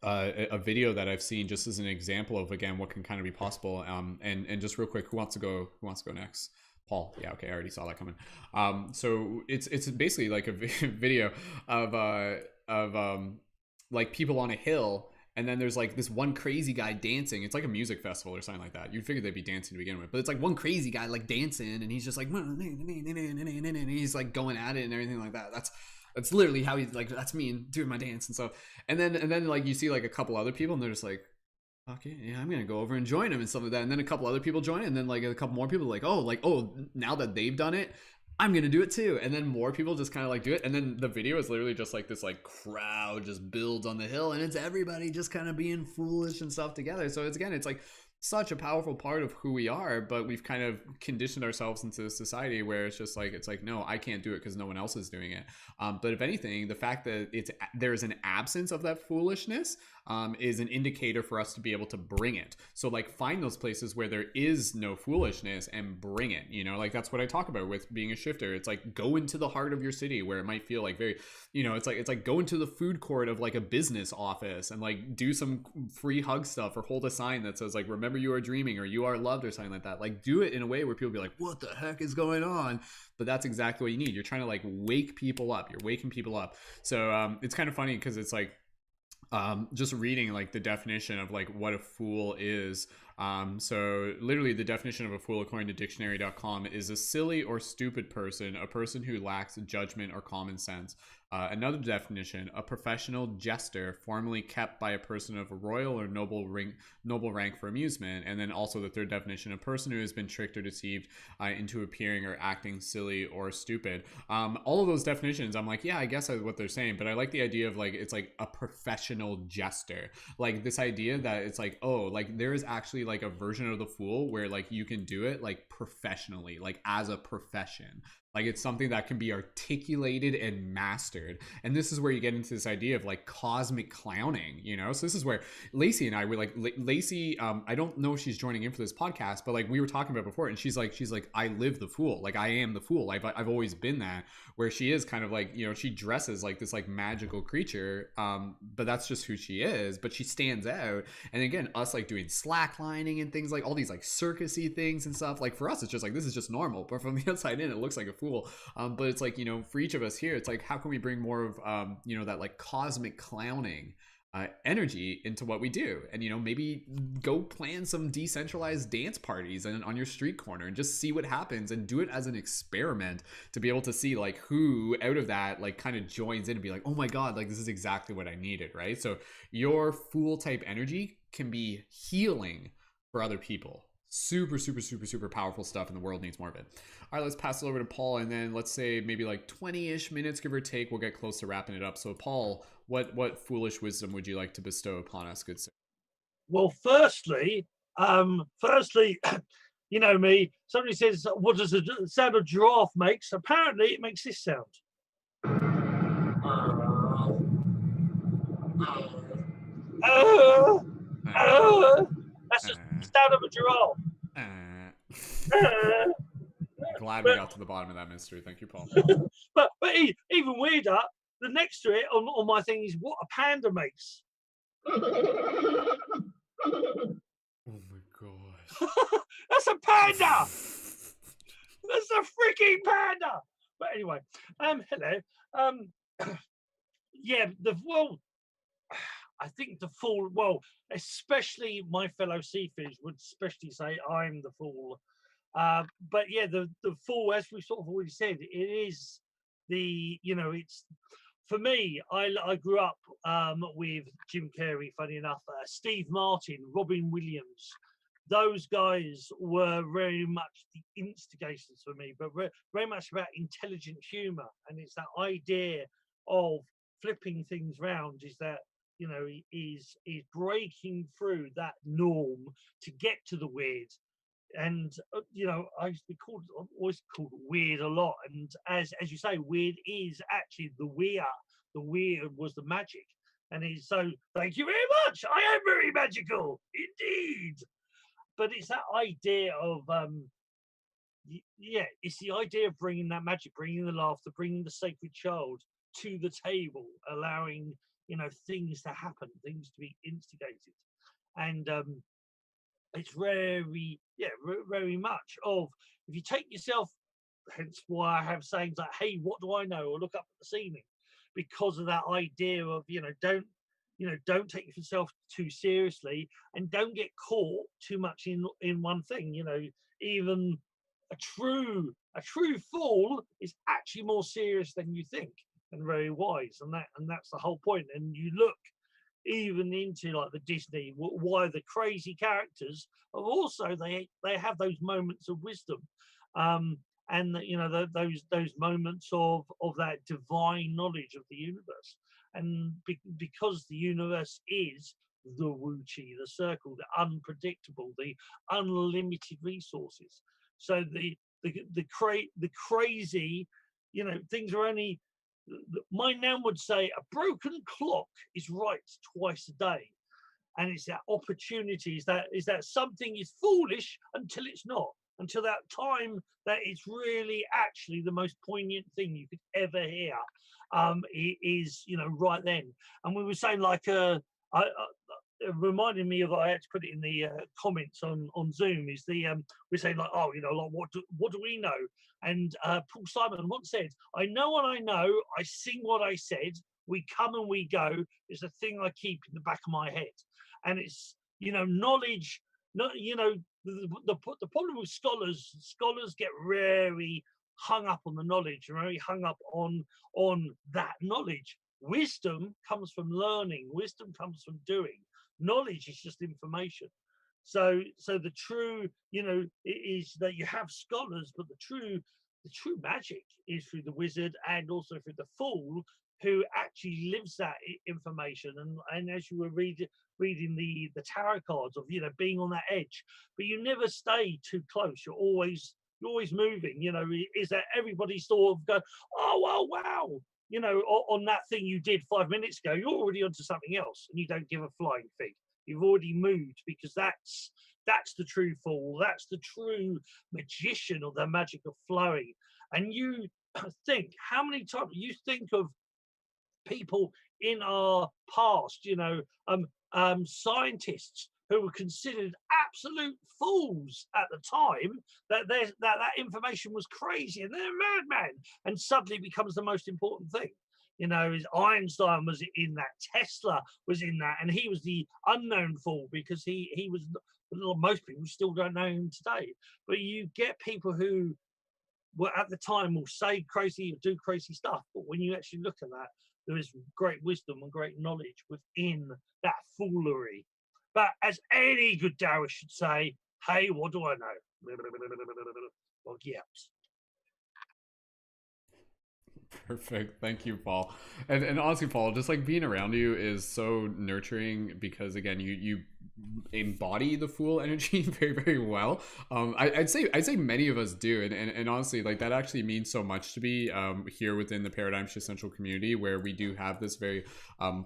a video that I've seen just as an example of, again, what can kind of be possible. And just real quick, who wants to go next? Paul. Yeah, okay, I already saw that coming. So it's basically like a video of like people on a hill, and then there's like this one crazy guy dancing. It's like a music festival or something like that. You'd figure they'd be dancing to begin with, but it's like one crazy guy like dancing, and he's just like, and he's like going at it and everything like that. That's literally how he's like, that's me and doing my dance and stuff. And then like you see like a couple other people, and they're just like, okay, yeah, I'm gonna go over and join him and stuff like that. And then a couple other people join, and then like a couple more people like, oh, now that they've done it, I'm gonna do it too. And then more people just kind of like do it, and then the video is literally just like this like crowd just builds on the hill, and it's everybody just kind of being foolish and stuff together. So it's like such a powerful part of who we are, but we've kind of conditioned ourselves into a society where it's like no, I can't do it because no one else is doing it. But if anything, the fact that there's an absence of that foolishness is an indicator for us to be able to bring it. So like find those places where there is no foolishness and bring it, like that's what I talk about with being a shifter. It's like go into the heart of your city where it might feel like very, it's like go into the food court of like a business office and like do some free hug stuff or hold a sign that says like, remember you are dreaming or you are loved or something like that. Like do it in a way where people be like, what the heck is going on? But that's exactly what you need. You're trying to like wake people up. You're waking people up. So it's kind of funny because it's like, just reading like the definition of like what a fool is. So literally the definition of a fool according to dictionary.com is a silly or stupid person, a person who lacks judgment or common sense. Another definition, a professional jester formerly kept by a person of a royal or noble rank for amusement. And then also the third definition, a person who has been tricked or deceived into appearing or acting silly or stupid. All of those definitions, I'm like, yeah, I guess that's what they're saying, but I like the idea of like, it's like a professional jester. Like this idea that it's like, oh, like there is actually like a version of the Fool where like you can do it like professionally, like as a profession. Like it's something that can be articulated and mastered. And this is where you get into this idea of like cosmic clowning, So this is where Lacey and I were like, Lacey, I don't know if she's joining in for this podcast, but like we were talking about before, and she's like, I live the Fool. Like I am the Fool. I've always been that, where she is kind of like, she dresses like this like magical creature. But that's just who she is, but she stands out. And again, us like doing slacklining and things like all these like circusy things and stuff. Like for us, it's just like, this is just normal. But from the outside in, it looks like a Fool. But it's like, for each of us here, it's like, how can we bring more of, that like cosmic clowning energy into what we do? And, maybe go plan some decentralized dance parties and on your street corner and just see what happens and do it as an experiment to be able to see like who out of that like kind of joins in and be like, oh my God, like this is exactly what I needed, right? So your Fool type energy can be healing for other people. Super, super, super, super powerful stuff, and the world needs more of it. All right, let's pass it over to Paul, and then let's say maybe like 20-ish minutes, give or take. We'll get close to wrapping it up. So, Paul, what foolish wisdom would you like to bestow upon us, good sir? Well, firstly, you know me. Somebody says, "What does the sound of giraffe makes?" Apparently, it makes this sound. That's just the sound of a giraffe. Glad we got to the bottom of that mystery. Thank you, Paul. but even weirder, the next to it on my thing is what a panda makes. Oh my gosh. That's a panda. That's a freaking panda. But anyway, hello. Yeah, I think the fool, especially my fellow Sifus would especially say I'm the fool. But yeah, the fool, as we sort of already said, it is it's, for me, I grew up with Jim Carrey, funny enough, Steve Martin, Robin Williams. Those guys were very much the instigators for me, but very much about intelligent humor. And it's that idea of flipping things round, is that, is breaking through that norm to get to the weird. And I used to be always called weird a lot. And as you say, weird is actually the weird. The weird was the magic. And so thank you very much. I am very magical indeed. But it's that idea of it's the idea of bringing that magic, bringing the laughter, bringing the sacred child to the table, allowing things to happen, things to be instigated. And it's very much of, if you take yourself, hence why I have sayings like, hey, what do I know, or look up at the ceiling, because of that idea of don't take yourself too seriously, and don't get caught too much in one thing. Even a true fool is actually more serious than you think, and very wise, and that's the whole point. And you look even into like the Disney, why the crazy characters are also, they have those moments of wisdom, and those moments of that divine knowledge of the universe. And because the universe is the Wu-Chi, the circle, the unpredictable, the unlimited resources. So the crazy, things are only. My nan would say a broken clock is right twice a day, and it's that opportunity. Is that something is foolish until it's not, until that time that it's really actually the most poignant thing you could ever hear. It is right then. And we were saying like it reminded me of, I had to put it in the comments on Zoom, is we're saying like, like what do we know? And Paul Simon once said, I know what I know, I sing what I said, we come and we go is a thing I keep in the back of my head. And it's knowledge, not the problem with scholars get very hung up on the knowledge, very hung up on that knowledge. Wisdom comes from learning, wisdom comes from doing. Knowledge is just information. So the true, is that you have scholars, but the true magic is through the wizard, and also through the fool, who actually lives that information. And as you were reading the tarot cards of being on that edge, but you never stay too close. You're always moving. Is that everybody sort of go, oh well, wow, on that thing you did 5 minutes ago, you're already onto something else, and you don't give a flying fig. You've already moved, because that's the true fool. That's the true magician of the magic of flowing. And you think, how many times you think of people in our past, scientists who were considered absolute fools at the time, that information was crazy and they're a madman, and suddenly becomes the most important thing. Einstein was in that, Tesla was in that, and he was the unknown fool, because he was, most people still don't know him today. But you get people who were at the time will say crazy, do crazy stuff, but when you actually look at that, there is great wisdom and great knowledge within that foolery. But as any good Taoist should say, hey, what do I know? Well, yeah. Perfect. Thank you, Paul. And honestly, Paul, just like being around you is so nurturing, because again, you embody the fool energy very, very well. I'd say many of us do, and honestly, like that actually means so much to me here within the Paradigm Shift Central community, where we do have this very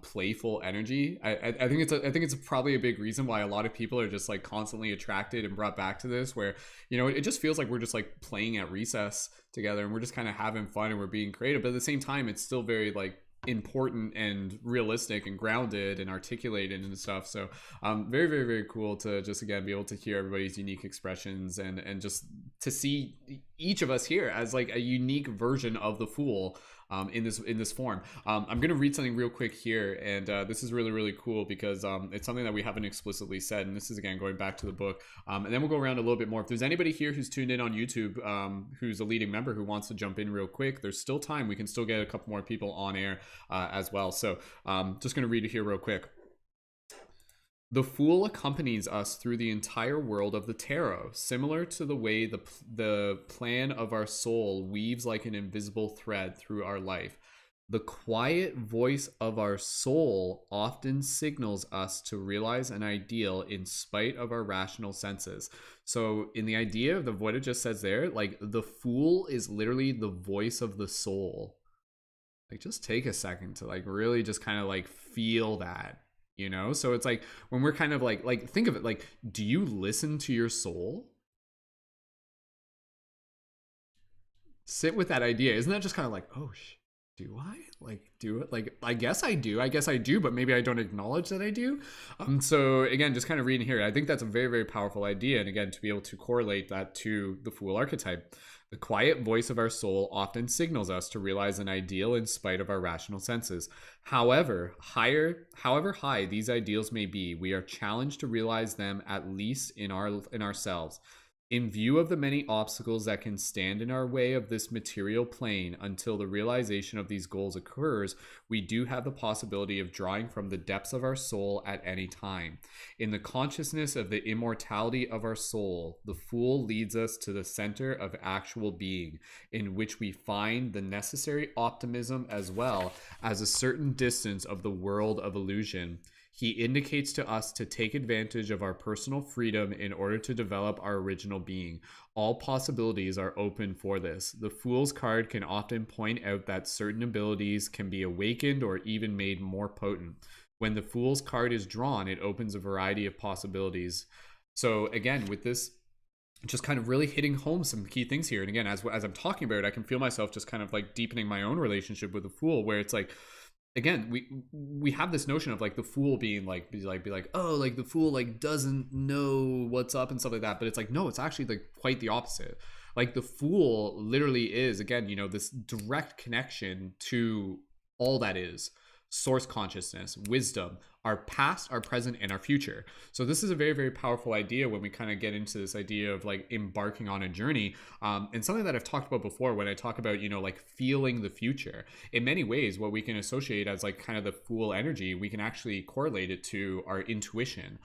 playful energy. I think it's probably a big reason why a lot of people are just like constantly attracted and brought back to this, where it just feels like we're just like playing at recess together, and we're just kind of having fun, and we're being creative, but at the same time it's still very like important and realistic and grounded and articulated and stuff. So very, very, very cool to just again be able to hear everybody's unique expressions and just to see each of us here as like a unique version of the Fool in this form. I'm gonna read something real quick here, and this is really, really cool because it's something that we haven't explicitly said, and this is again going back to the book, and then we'll go around a little bit more. If there's anybody here who's tuned in on YouTube who's a leading member who wants to jump in real quick, there's still time. We can still get a couple more people on air as well. So just gonna read it here real quick. The Fool accompanies us through the entire world of the tarot, similar to the way the plan of our soul weaves like an invisible thread through our life. The quiet voice of our soul often signals us to realize an ideal in spite of our rational senses. So in the idea of what it just says there, like the Fool is literally the voice of the soul. Like just take a second to like really just kind of like feel that. You know, so it's like when we're kind of like think of it like, do you listen to your soul? Sit with that idea. Isn't that just kind of like, oh, do I like do it? Like, I guess I do, but maybe I don't acknowledge that I do. So again, just kind of reading here, I think that's a very, very powerful idea. And again, to be able to correlate that to the Fool archetype. The quiet voice of our soul often signals us to realize an ideal in spite of our rational senses. However high these ideals may be, we are challenged to realize them at least in ourselves. In view of the many obstacles that can stand in our way of this material plane until the realization of these goals occurs, we do have the possibility of drawing from the depths of our soul at any time. In the consciousness of the immortality of our soul, the Fool leads us to the center of actual being, in which we find the necessary optimism as well as a certain distance of the world of illusion. He indicates to us to take advantage of our personal freedom in order to develop our original being. All possibilities are open for this. The Fool's card can often point out that certain abilities can be awakened or even made more potent. When the Fool's card is drawn, it opens a variety of possibilities. So again, with this, just kind of really hitting home some key things here. And again, as I'm talking about it, I can feel myself just kind of like deepening my own relationship with the Fool, where it's like, again, we have this notion of like the Fool being like be like, oh, like the Fool like doesn't know what's up and stuff like that, but it's like, no, it's actually like quite the opposite. Like the Fool literally is, again, you know, this direct connection to all that is source consciousness, wisdom, our past, our present, and our future. So this is a very, very powerful idea when we kind of get into this idea of like embarking on a journey, and something that I've talked about before when I talk about, you know, like feeling the future. In many ways, what we can associate as like kind of the Fool energy, we can actually correlate it to our intuition,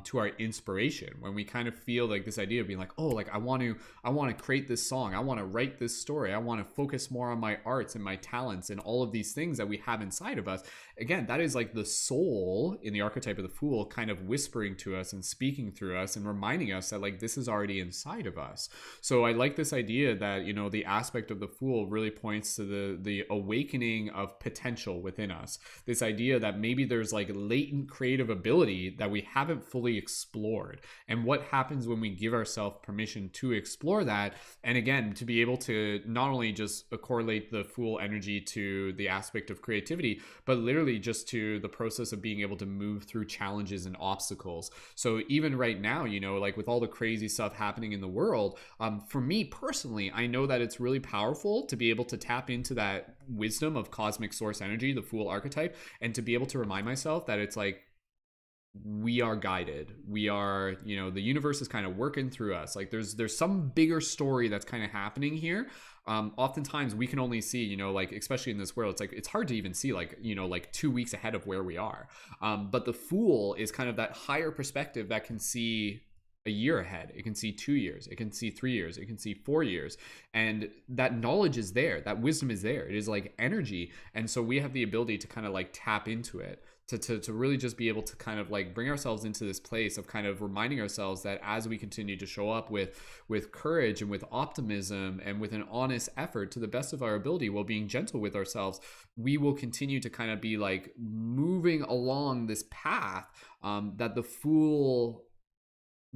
to our inspiration. When we kind of feel like this idea of being like, oh, like I want to create this song, I want to write this story, I want to focus more on my arts and my talents and all of these things that we have inside of us. Again, that is like the soul in the archetype of the Fool kind of whispering to us and speaking through us and reminding us that like this is already inside of us. So I like this idea that, you know, the aspect of the Fool really points to the awakening of potential within us. This idea that maybe there's like latent creative ability that we haven't fully explored, and what happens when we give ourselves permission to explore that. And again, to be able to not only just correlate the Fool energy to the aspect of creativity, but literally just to the process of being able to move through challenges and obstacles. So even right now, you know, like with all the crazy stuff happening in the world, for me personally, I know that it's really powerful to be able to tap into that wisdom of cosmic source energy, the Fool archetype, and to be able to remind myself that it's like, we are guided, we are, you know, the universe is kind of working through us. Like there's some bigger story that's kind of happening here. Oftentimes we can only see, you know, like especially in this world, it's like it's hard to even see like, you know, like 2 weeks ahead of where we are. But the Fool is kind of that higher perspective that can see a year ahead. It can see 2 years, it can see 3 years, it can see 4 years, and that knowledge is there, that wisdom is there. It is like energy, and so we have the ability to kind of like tap into it, to really just be able to kind of like bring ourselves into this place of kind of reminding ourselves that as we continue to show up with courage and with optimism and with an honest effort to the best of our ability, while being gentle with ourselves, we will continue to kind of be like moving along this path that the Fool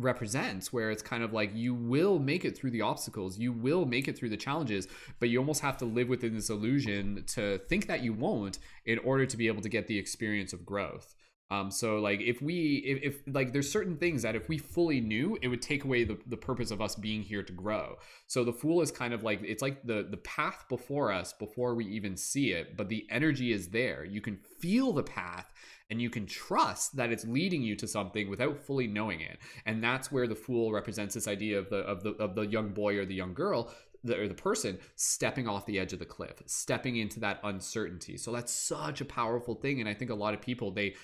represents, where it's kind of like you will make it through the obstacles, you will make it through the challenges, but you almost have to live within this illusion to think that you won't in order to be able to get the experience of growth. So like if like there's certain things that if we fully knew, it would take away the purpose of us being here to grow. So the Fool is kind of like, it's like the path before us before we even see it, but the energy is there. You can feel the path and you can trust that it's leading you to something without fully knowing it. And that's where the Fool represents this idea of the young boy or the young girl, or the person stepping off the edge of the cliff, stepping into that uncertainty. So that's such a powerful thing. And I think a lot of people, they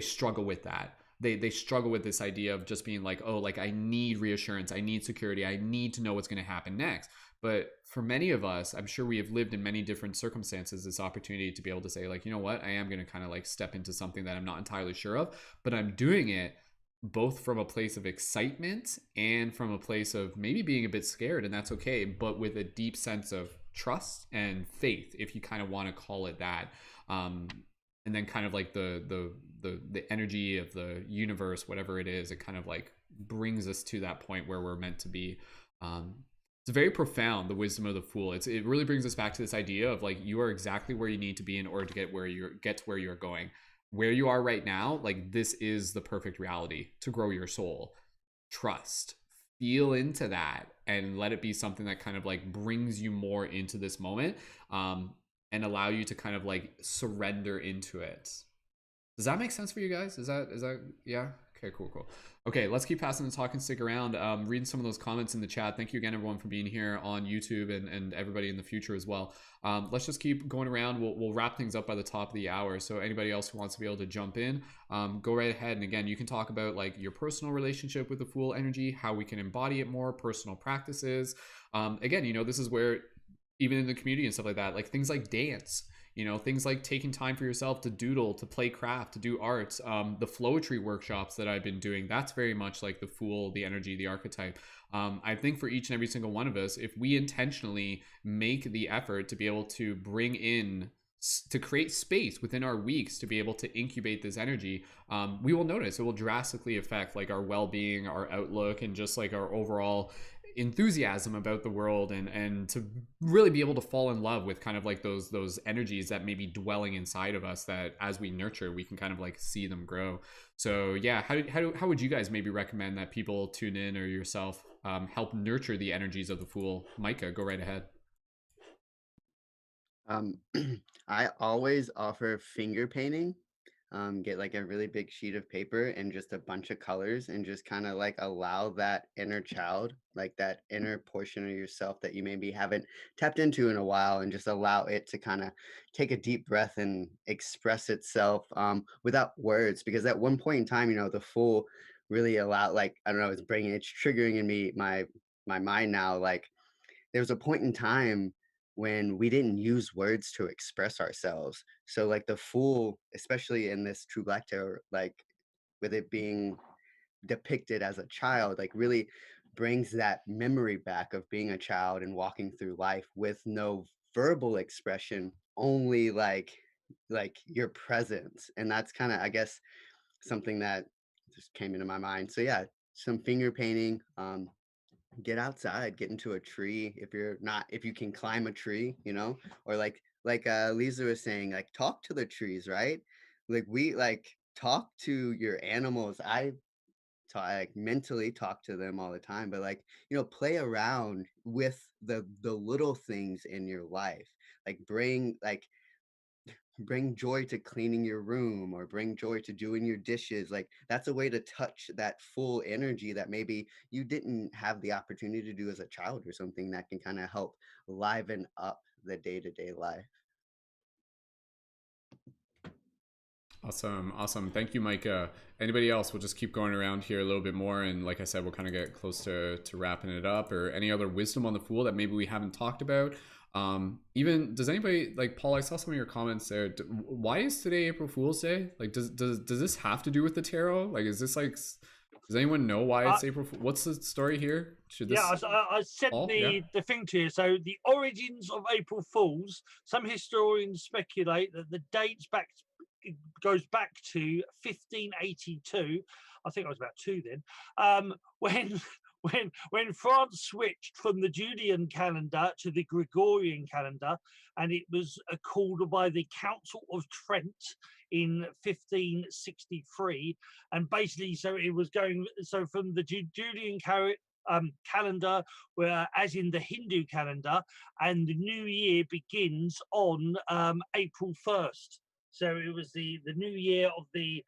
struggle with that. They struggle with this idea of just being like, oh, like I need reassurance, I need security, I need to know what's going to happen next. But for many of us, I'm sure we have lived in many different circumstances, this opportunity to be able to say like, you know what, I am going to kind of like step into something that I'm not entirely sure of, but I'm doing it both from a place of excitement and from a place of maybe being a bit scared, and that's okay, but with a deep sense of trust and faith, if you kind of want to call it that. And then kind of like the energy of the universe, whatever it is, it kind of like brings us to that point where we're meant to be. It's very profound, the wisdom of the Fool. It really brings us back to this idea of like, you are exactly where you need to be in order to get to where you're going. Where you are right now, like this is the perfect reality to grow your soul. Trust, feel into that, and let it be something that kind of like brings you more into this moment, and allow you to kind of like surrender into it. Does that make sense for you guys? Is that yeah? Okay, cool. Okay, let's keep passing the talk and stick around. Reading some of those comments in the chat. Thank you again, everyone, for being here on YouTube and everybody in the future as well. Let's just keep going around. We'll wrap things up by the top of the hour. So anybody else who wants to be able to jump in, go right ahead. And again, you can talk about like your personal relationship with the Fool energy, how we can embody it more, personal practices. Again, you know, this is where even in the community and stuff like that, like things like dance, you know, things like taking time for yourself to doodle, to play craft, to do arts, the flowetry workshops that I've been doing, that's very much like the Fool, the energy, the archetype. I think for each and every single one of us, if we intentionally make the effort to be able to bring in, to create space within our weeks to be able to incubate this energy, we will notice it will drastically affect like our well-being, our outlook, and just like our overall enthusiasm about the world, and to really be able to fall in love with kind of like those energies that may be dwelling inside of us, that as we nurture, we can kind of like see them grow. So yeah, how would you guys maybe recommend that people tune in, or yourself help nurture the energies of the Fool? Micah, go right ahead. I always offer finger painting. Get like a really big sheet of paper and just a bunch of colors, and just kind of like allow that inner child, like that inner portion of yourself that you maybe haven't tapped into in a while, and just allow it to kind of take a deep breath and express itself without words. Because at one point in time, you know, the Fool really allowed, like, I don't know, it's triggering in me, my mind now. Like, there was a point in time when we didn't use words to express ourselves. So like the Fool, especially in this True Black Tarot, like with it being depicted as a child, like really brings that memory back of being a child and walking through life with no verbal expression, only like your presence. And that's kind of, I guess, something that just came into my mind. So yeah, some finger painting, get outside, get into a tree if you can climb a tree, you know, or like Leeza was saying, like talk to the trees, right? Like we like talk to your animals. Like mentally talk to them all the time, but like, you know, play around with the little things in your life. Like bring joy to cleaning your room, or bring joy to doing your dishes. Like that's a way to touch that full energy that maybe you didn't have the opportunity to do as a child, or something that can kind of help liven up the day-to-day life. Awesome. Thank you, Micah. Anybody else? We'll just keep going around here a little bit more, and like I said, we'll kind of get close to wrapping it up. Or any other wisdom on the Fool that maybe we haven't talked about? Even does anybody, like Paul, I saw some of your comments there. Why is today April Fool's Day? Like, does this have to do with the tarot? Like, is this like, does anyone know why it's April Fool? What's the story here? Should this? Yeah, I sent the thing to you. So the origins of April Fools. Some historians speculate that the dates back it goes back to 1582. I think I was about 2 then, when when France switched from the Julian calendar to the Gregorian calendar, and it was called by the Council of Trent in 1563, and basically, so it was going from the Julian calendar, where, as in the Hindu calendar, and the new year begins on April 1st. So it was the new year of the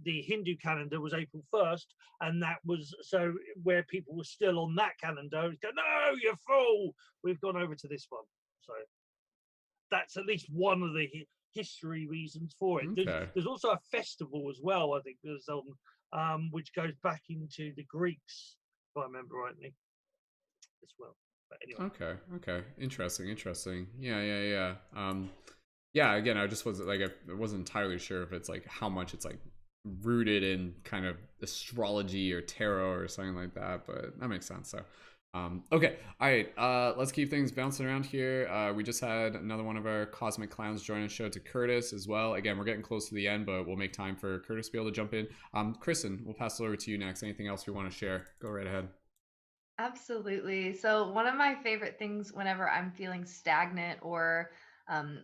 Hindu calendar was April 1st, and that was so where people were still on that calendar. Go, no, you fool! We've gone over to this one. So that's at least one of the history reasons for it. Okay. There's also a festival as well. I think there's which goes back into the Greeks, if I remember rightly, as well. But anyway. Okay. Interesting. Yeah. Yeah, again, I just wasn't like, I wasn't entirely sure if it's like how much it's like rooted in kind of astrology or tarot or something like that, but that makes sense. So okay, all right, let's keep things bouncing around here. We just had another one of our cosmic clowns join us, show to Curtis as well. Again, we're getting close to the end, but we'll make time for Curtis to be able to jump in. Kristen, we'll pass it over to you next. Anything else we want to share? Go right ahead. Absolutely. So one of my favorite things whenever I'm feeling stagnant or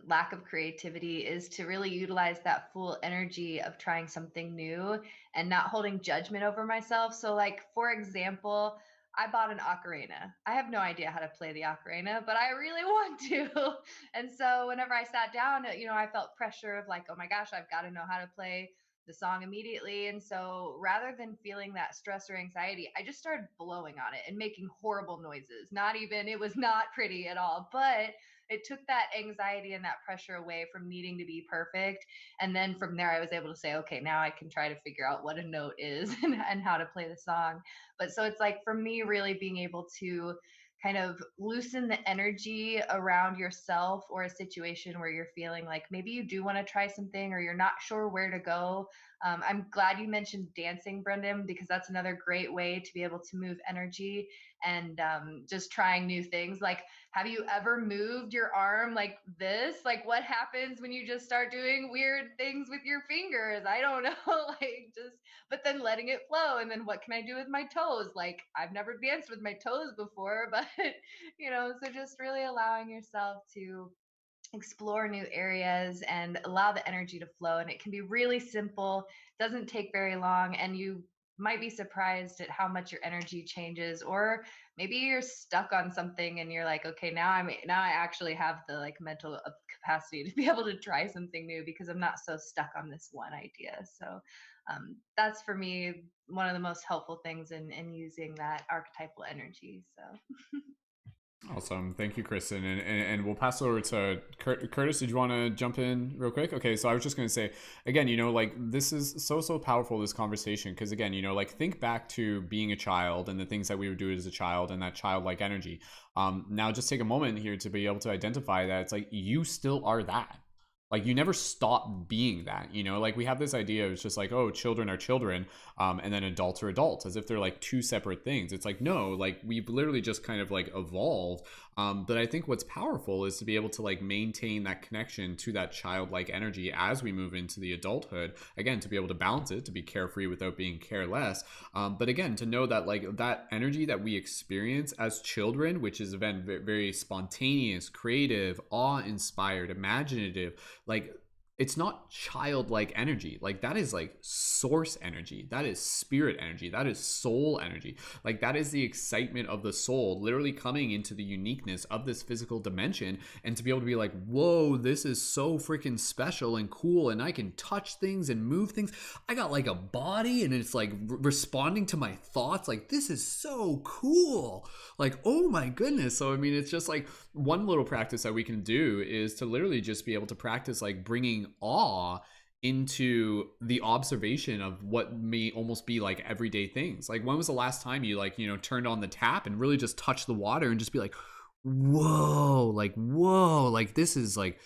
lack of creativity is to really utilize that full energy of trying something new and not holding judgment over myself. So, like, for example, I bought an ocarina. I have no idea how to play the ocarina, but I really want to. And so, whenever I sat down, I felt pressure of like, oh my gosh, I've got to know how to play the song immediately. And so, rather than feeling that stress or anxiety, I just started blowing on it and making horrible noises. It was not pretty at all, but it took that anxiety and that pressure away from needing to be perfect. And then from there, I was able to say, okay, now I can try to figure out what a note is and how to play the song. But so it's like, for me, really being able to kind of loosen the energy around yourself or a situation where you're feeling like maybe you do want to try something or you're not sure where to go. I'm glad you mentioned dancing, Brendon, because that's another great way to be able to move energy and just trying new things. Like, have you ever moved your arm like this? Like, what happens when you just start doing weird things with your fingers? I don't know. But then letting it flow. And then what can I do with my toes? Like, I've never danced with my toes before, but, so just really allowing yourself to explore new areas and allow the energy to flow. And it can be really simple, doesn't take very long, and you might be surprised at how much your energy changes. Or maybe you're stuck on something and you're like, okay, now I actually have the like mental capacity to be able to try something new because I'm not so stuck on this one idea. So that's for me one of the most helpful things in using that archetypal energy. So Awesome. Thank you, Kristen. And we'll pass it over to Curtis. Did you want to jump in real quick? Okay, so I was just going to say, again, like this is so powerful, this conversation, because again, like think back to being a child and the things that we would do as a child and that childlike energy. Now just take a moment here to be able to identify that it's like you still are that. Like you never stop being that, like we have this idea, it's just like, oh, children are children, and then adults are adults, as if they're like two separate things. It's like, no, like we've literally just kind of like evolved. But I think what's powerful is to be able to like maintain that connection to that childlike energy as we move into the adulthood, again, to be able to balance it, to be carefree without being careless. But again, to know that like that energy that we experience as children, which is again very spontaneous, creative, awe-inspired, imaginative, like it's not childlike energy. Like that is like source energy, that is spirit energy, that is soul energy. Like that is the excitement of the soul literally coming into the uniqueness of this physical dimension, and to be able to be like, whoa, this is so freaking special and cool, and I can touch things and move things. I got like a body and it's like responding to my thoughts. Like this is so cool. Like, oh my goodness. So I mean, it's just like one little practice that we can do is to literally just be able to practice like bringing awe into the observation of what may almost be like everyday things. Like when was the last time you like, turned on the tap and really just touch the water and just be like, whoa, like this is like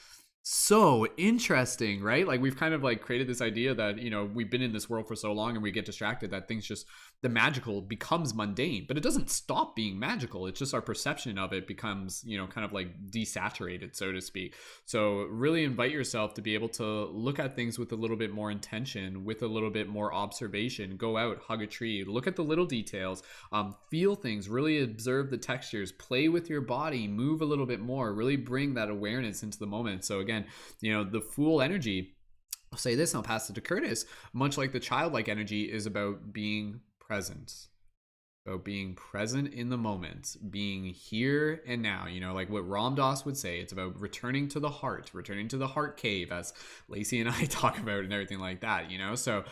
So interesting, right? Like we've kind of like created this idea that, you know, we've been in this world for so long and we get distracted that things just, the magical becomes mundane, but it doesn't stop being magical. It's just our perception of it becomes, you know, kind of like desaturated, so to speak. So really invite yourself to be able to look at things with a little bit more intention, with a little bit more observation. Go out, hug a tree, look at the little details, feel things, really observe the textures, play with your body, move a little bit more, really bring that awareness into the moment. So again, you know, the Fool energy, I'll say this and I'll pass it to Curtis, much like the childlike energy, is about being present, about being present in the moment, being here and now. You know, like what Ram Dass would say, it's about returning to the heart cave, as Lacey and I talk about, and everything like that, you know. So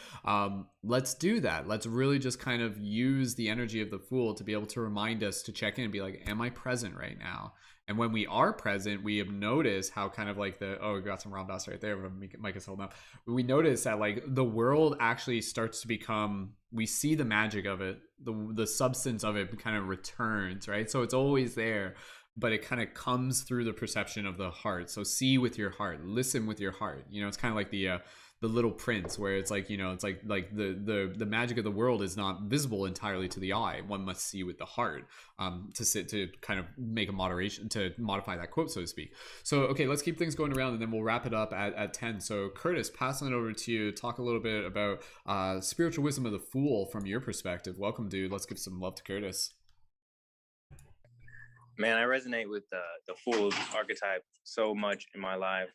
let's do that. Let's really just kind of use the energy of the Fool to be able to remind us to check in and be like, am I present right now? And when we are present, we have noticed how kind of like we got some Ram Dass right there. Mike is holding up. We notice that like the world actually starts to become, we see the magic of it, the substance of it kind of returns, right? So it's always there, but it kind of comes through the perception of the heart. So see with your heart, listen with your heart. You know, it's kind of like the Little Prince, where it's like, you know, it's like the magic of the world is not visible entirely to the eye. One must see with the heart, to kind of make a moderation, to modify that quote, so to speak. So okay, let's keep things going around and then we'll wrap it up at 10. So Curtis, passing it over to you, talk a little bit about spiritual wisdom of the Fool from your perspective. Welcome, dude. Let's give some love to Curtis. Man, I resonate with the Fool archetype so much in my life.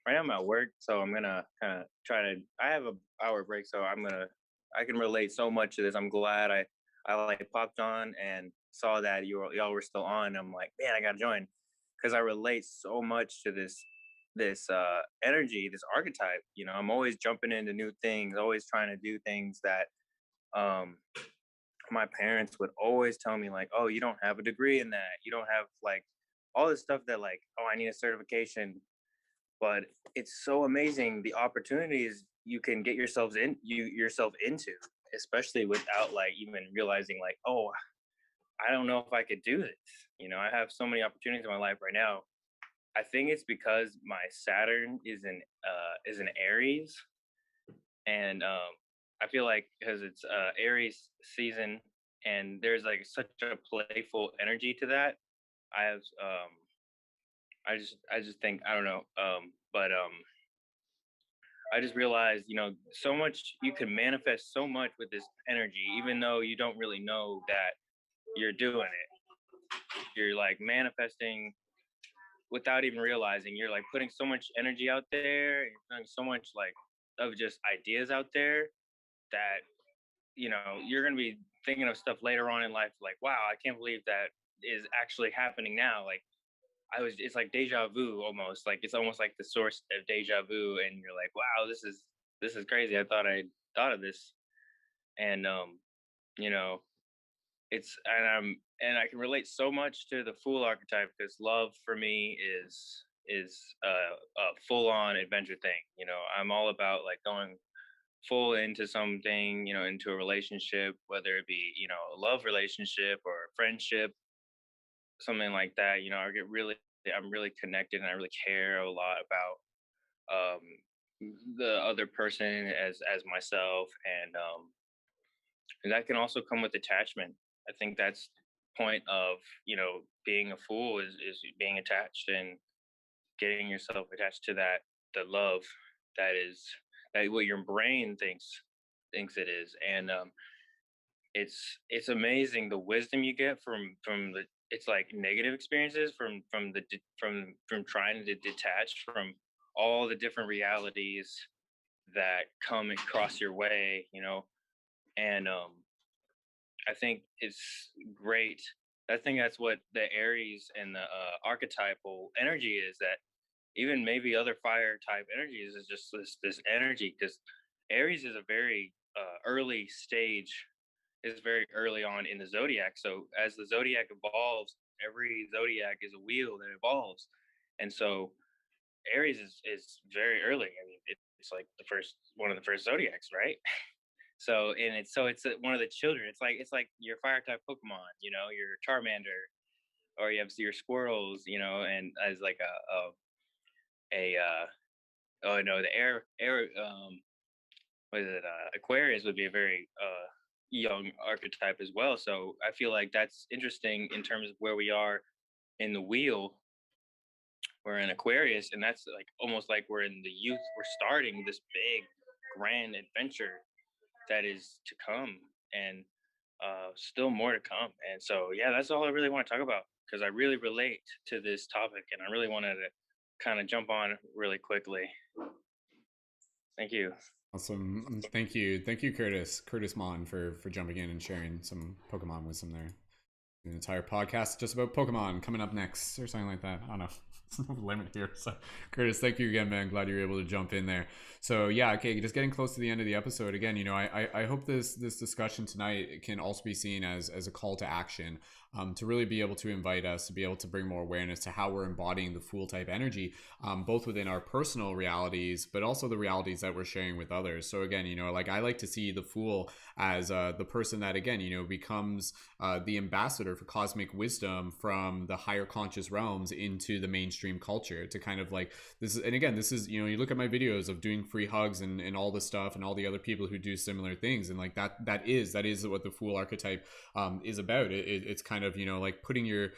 Right now I'm at work, so I'm gonna kind of try to. I have an hour break, so I can relate so much to this. I'm glad I like popped on and saw that y'all were still on. I'm like, man, I gotta join because I relate so much to this energy, this archetype. You know, I'm always jumping into new things, always trying to do things that my parents would always tell me, like, oh, you don't have a degree in that, you don't have like all this stuff that, like, oh, I need a certification. But it's so amazing the opportunities you can get yourself into, especially without like even realizing, like, oh, I don't know if I could do this. You know, I have so many opportunities in my life right now. I think it's because my Saturn is in Aries, and I feel like because it's Aries season, and there's like such a playful energy to that. I have I just think, I don't know, but I just realized, you know, so much you can manifest so much with this energy, even though you don't really know that you're doing it. You're like manifesting without even realizing. You're like putting so much energy out there, and you're putting so much like of just ideas out there that, you know, you're gonna be thinking of stuff later on in life, like, wow, I can't believe that is actually happening now. Like, it's like deja vu almost. Like, it's almost like the source of deja vu, and you're like, wow, this is crazy. I thought of this, and you know, and I can relate so much to the Fool archetype, because love for me is a full on adventure thing. You know, I'm all about like going full into something, you know, into a relationship, whether it be, you know, a love relationship or a friendship, something like that. You know, I'm really connected, and I really care a lot about the other person as myself, and that can also come with attachment. I think that's the point of, you know, being a fool is being attached and getting yourself attached to the love that what your brain thinks it is. And it's amazing the wisdom you get from the, it's like negative experiences, from trying to detach from all the different realities that come across your way, you know. And I think it's great. I think that's what the Aries and the archetypal energy is, that even maybe other fire type energies is just this energy, because Aries is a very early stage, is very early on in the zodiac. So as the zodiac evolves, every zodiac is a wheel that evolves, and so Aries is very early. I mean, it's like one of the first zodiacs, right? So, and it's one of the children. It's like your fire type Pokemon, you know, your Charmander, or you have your squirrels, you know, and as like a oh no, the air what is it, Aquarius would be a very young archetype as well. So I feel like that's interesting in terms of where we are in the wheel. We're in Aquarius, and that's like almost like we're in the youth. We're starting this big, grand adventure that is to come, and still more to come. And so, yeah, that's all I really want to talk about because I really relate to this topic, and I really wanted to kind of jump on really quickly. Thank you. Awesome. Thank you, Curtis Mon, for jumping in and sharing some Pokemon wisdom there. An entire podcast just about Pokemon coming up next or something like that. I don't know. There's no limit here. So Curtis, thank you again, man. Glad you were able to jump in there. So yeah, okay, just getting close to the end of the episode. Again, I hope this discussion tonight can also be seen as a call to action, to really be able to invite us to be able to bring more awareness to how we're embodying the Fool type energy, both within our personal realities, but also the realities that we're sharing with others. So again, like I like to see the Fool as the person that, again, becomes the ambassador for cosmic wisdom from the higher conscious realms into the mainstream culture, to kind of like this is, and again, this is, you look at my videos of doing free hugs and all this stuff and all the other people who do similar things, and like that is what the Fool archetype is about. It's kind of, like putting your,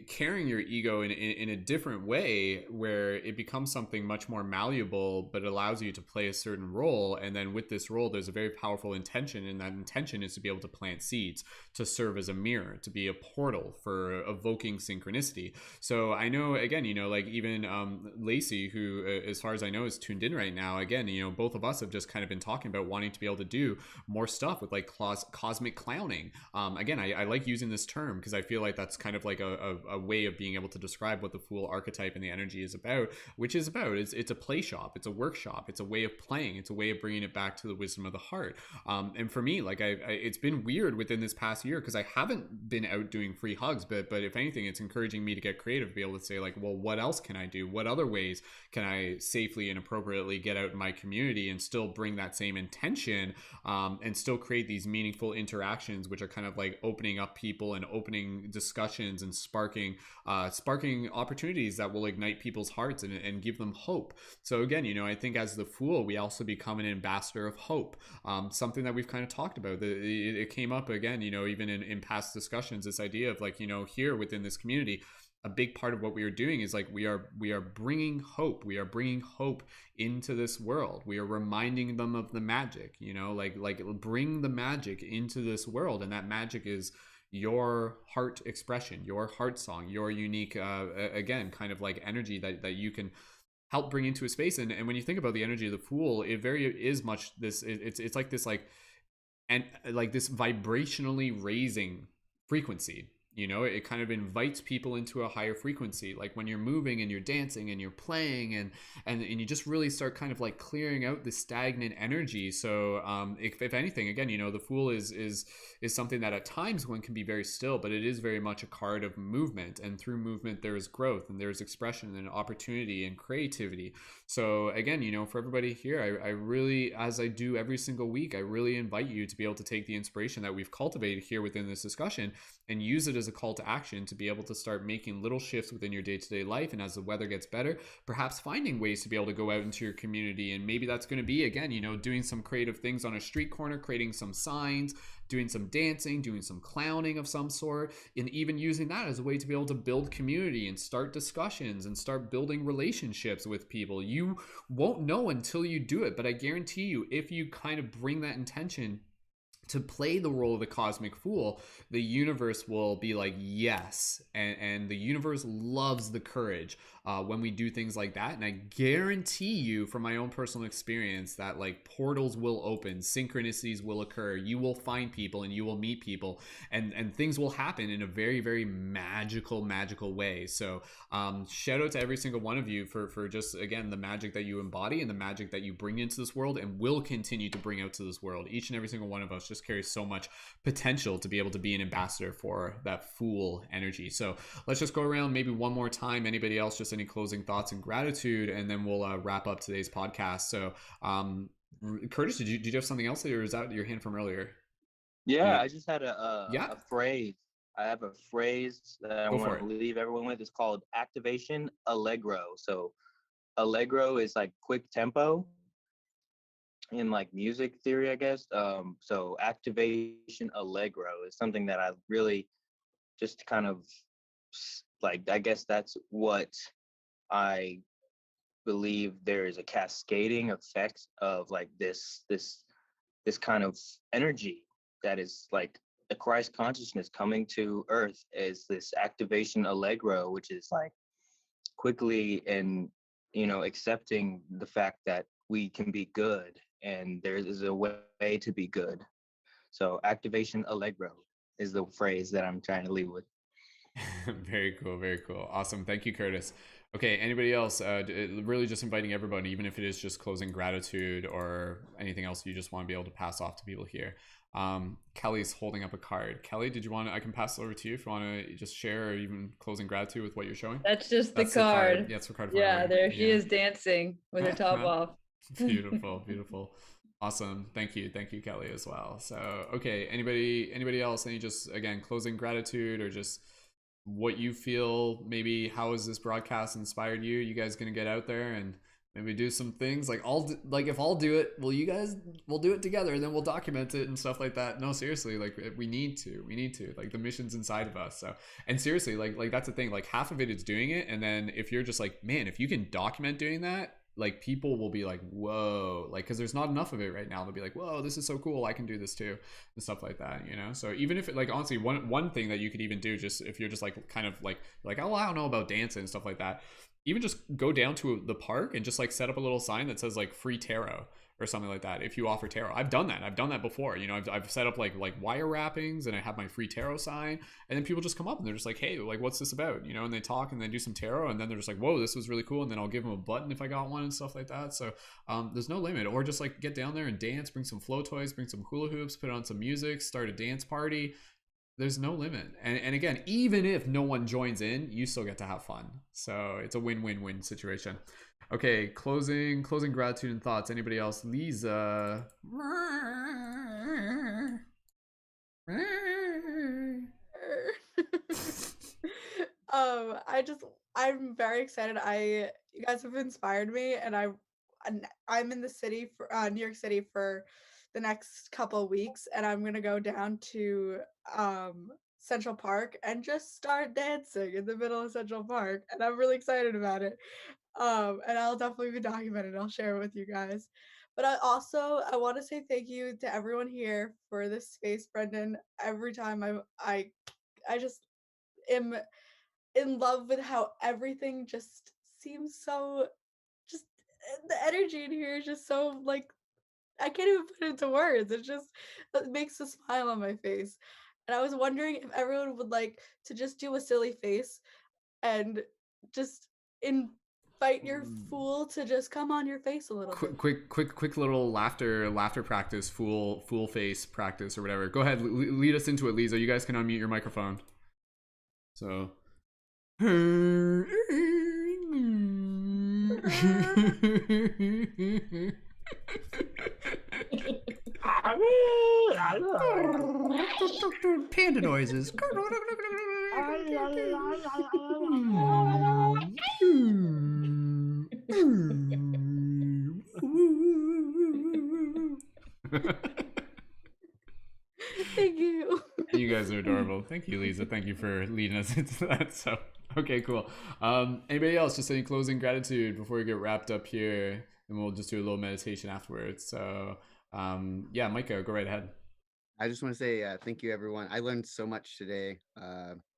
carrying your ego in a different way, where it becomes something much more malleable, but it allows you to play a certain role. And then with this role, there's a very powerful intention, and that intention is to be able to plant seeds, to serve as a mirror, to be a portal for evoking synchronicity. So I know, again, even Lacey, who, as far as I know, is tuned in right now. Again, both of us have just kind of been talking about wanting to be able to do more stuff with like cosmic clowning. Again, I like using this term because I feel like that's kind of like a way of being able to describe what the Fool archetype and the energy is about, which is about, it's a play shop, it's a workshop, it's a way of playing, it's a way of bringing it back to the wisdom of the heart. And for me, like it's been weird within this past year because I haven't been out doing free hugs, but if anything, it's encouraging me to get creative, to be able to say like, well, what else can I do? What other ways can I safely and appropriately get out in my community and still bring that same intention, and still create these meaningful interactions, which are kind of like opening up people and opening discussions and sparking opportunities that will ignite people's hearts and give them hope. So again, I think as the Fool, we also become an ambassador of hope, something that we've kind of talked about. It came up again, even in past discussions, this idea of like, here within this community, a big part of what we are doing is like we are bringing hope. We are bringing hope into this world. We are reminding them of the magic, like bring the magic into this world, and that magic is your heart expression, your heart song, your unique again, kind of like energy that you can help bring into a space. And when you think about the energy of the Fool, it is much this, it's like this, like, and like this vibrationally raising frequency. It kind of invites people into a higher frequency, like when you're moving and you're dancing and you're playing and you just really start kind of like clearing out the stagnant energy. So if anything, again, the Fool is something that at times one can be very still, but it is very much a card of movement, and through movement there is growth and there's expression and opportunity and creativity. So again, for everybody here, I really, as I do every single week, I really invite you to be able to take the inspiration that we've cultivated here within this discussion and use it as a call to action to be able to start making little shifts within your day-to-day life. And as the weather gets better, perhaps finding ways to be able to go out into your community. And maybe that's going to be, again, doing some creative things on a street corner, creating some signs, doing some dancing, doing some clowning of some sort, and even using that as a way to be able to build community and start discussions and start building relationships with people. You won't know until you do it, but I guarantee you, if you kind of bring that intention to play the role of the cosmic Fool, the universe will be like, yes. And the universe loves the courage when we do things like that. And I guarantee you from my own personal experience that like portals will open, synchronicities will occur, you will find people and you will meet people, and things will happen in a very, very magical way. So shout out to every single one of you for just, again, the magic that you embody and the magic that you bring into this world and will continue to bring out to this world. Each and every single one of us just carries so much potential to be able to be an ambassador for that Fool energy. So let's just go around maybe one more time. Anybody else, just any closing thoughts and gratitude, and then we'll wrap up today's podcast. So Curtis, did you have something else, or is that your hand from earlier? Yeah, I just had a phrase. I have a phrase that I want to leave everyone with. It's called activation allegro. So allegro is like quick tempo in like music theory, I guess. So activation allegro is something that I really just kind of like, I guess that's what I believe there is a cascading effect of like this kind of energy that is like the Christ consciousness coming to earth is this activation allegro, which is like quickly and accepting the fact that we can be good and there is a way to be good. So activation allegro is the phrase that I'm trying to leave with. Very cool, very cool. Awesome. Thank you, Curtis. Okay, anybody else? Really just inviting everybody, even if it is just closing gratitude or anything else you just want to be able to pass off to people here. Kelly's holding up a card. Kelly, did you want to, I can pass it over to you if you want to just share or even closing gratitude with what you're showing. That's just the card. Yeah, it's the card. Yeah, there she is dancing with her top off. Beautiful, beautiful. Awesome. Thank you, Kelly, as well. So, okay, anybody else? Any just, again, closing gratitude or just what you feel, maybe how has this broadcast inspired you? You guys gonna get out there and maybe do some things like if I'll do it, well, you guys, we'll do it together and then we'll document it and stuff like that. No, seriously, like we need to, like the mission's inside of us. So, and seriously, like that's the thing, like half of it is doing it. And then if you're just like, man, if you can document doing that, like people will be like, whoa, like, cause there's not enough of it right now. They'll be like, whoa, this is so cool. I can do this too and stuff like that, So even if it, like, honestly, one thing that you could even do, just if you're just like, kind of like, oh, I don't know about dancing and stuff like that. Even just go down to the park and just like set up a little sign that says like free tarot or something like that. If you offer tarot, I've done that before. I've set up like wire wrappings and I have my free tarot sign, and then people just come up and they're just like, hey, like, what's this about? And they talk and they do some tarot, and then they're just like, whoa, this was really cool. And then I'll give them a button if I got one and stuff like that. So there's no limit. Or just like get down there and dance, bring some flow toys, bring some hula hoops, put on some music, start a dance party. There's no limit. And again, even if no one joins in, you still get to have fun. So it's a win-win-win situation. Okay, closing gratitude and thoughts. Anybody else? Leeza. I'm very excited. You guys have inspired me, and I'm in the city for New York City for the next couple of weeks, and I'm gonna go down to Central Park and just start dancing in the middle of Central Park, and I'm really excited about it. And I'll definitely be documented. I'll share it with you guys. But I want to say thank you to everyone here for this space, Brendon. Every time I just am in love with how everything just seems so, just the energy in here is just so, like, I can't even put it into words. It makes a smile on my face. And I was wondering if everyone would like to just do a silly face and just invite your fool to just come on your face a little bit. Quick little laughter practice, fool face practice or whatever. Go ahead, lead us into it, Leeza. You guys can unmute your microphone. So. Panda noises. Thank you. You guys are adorable. Thank you, Leeza. Thank you for leading us into that. So, okay, cool. Anybody else? Just any closing gratitude before we get wrapped up here, and we'll just do a little meditation afterwards. So, yeah, Micah, go right ahead. I just want to say thank you, everyone. I learned so much today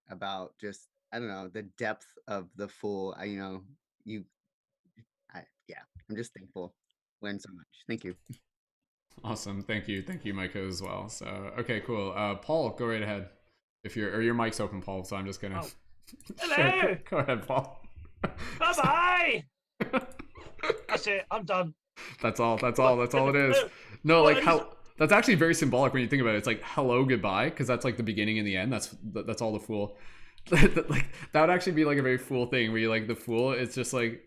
about just, I don't know, the depth of the Fool. I'm just thankful. Learned so much. Thank you. Awesome. Thank you, Micah, as well. So, okay, cool. Paul, go right ahead. Your mic's open, Paul. So I'm just gonna. Oh. Hello. Go ahead, Paul. Bye-bye. That's it. I'm done. That's all it is. No, like how. That's actually very symbolic when you think about it. It's like hello, goodbye, because that's like the beginning and the end. That's all the Fool. Like that would actually be like a very Fool thing where you like the Fool. It's just like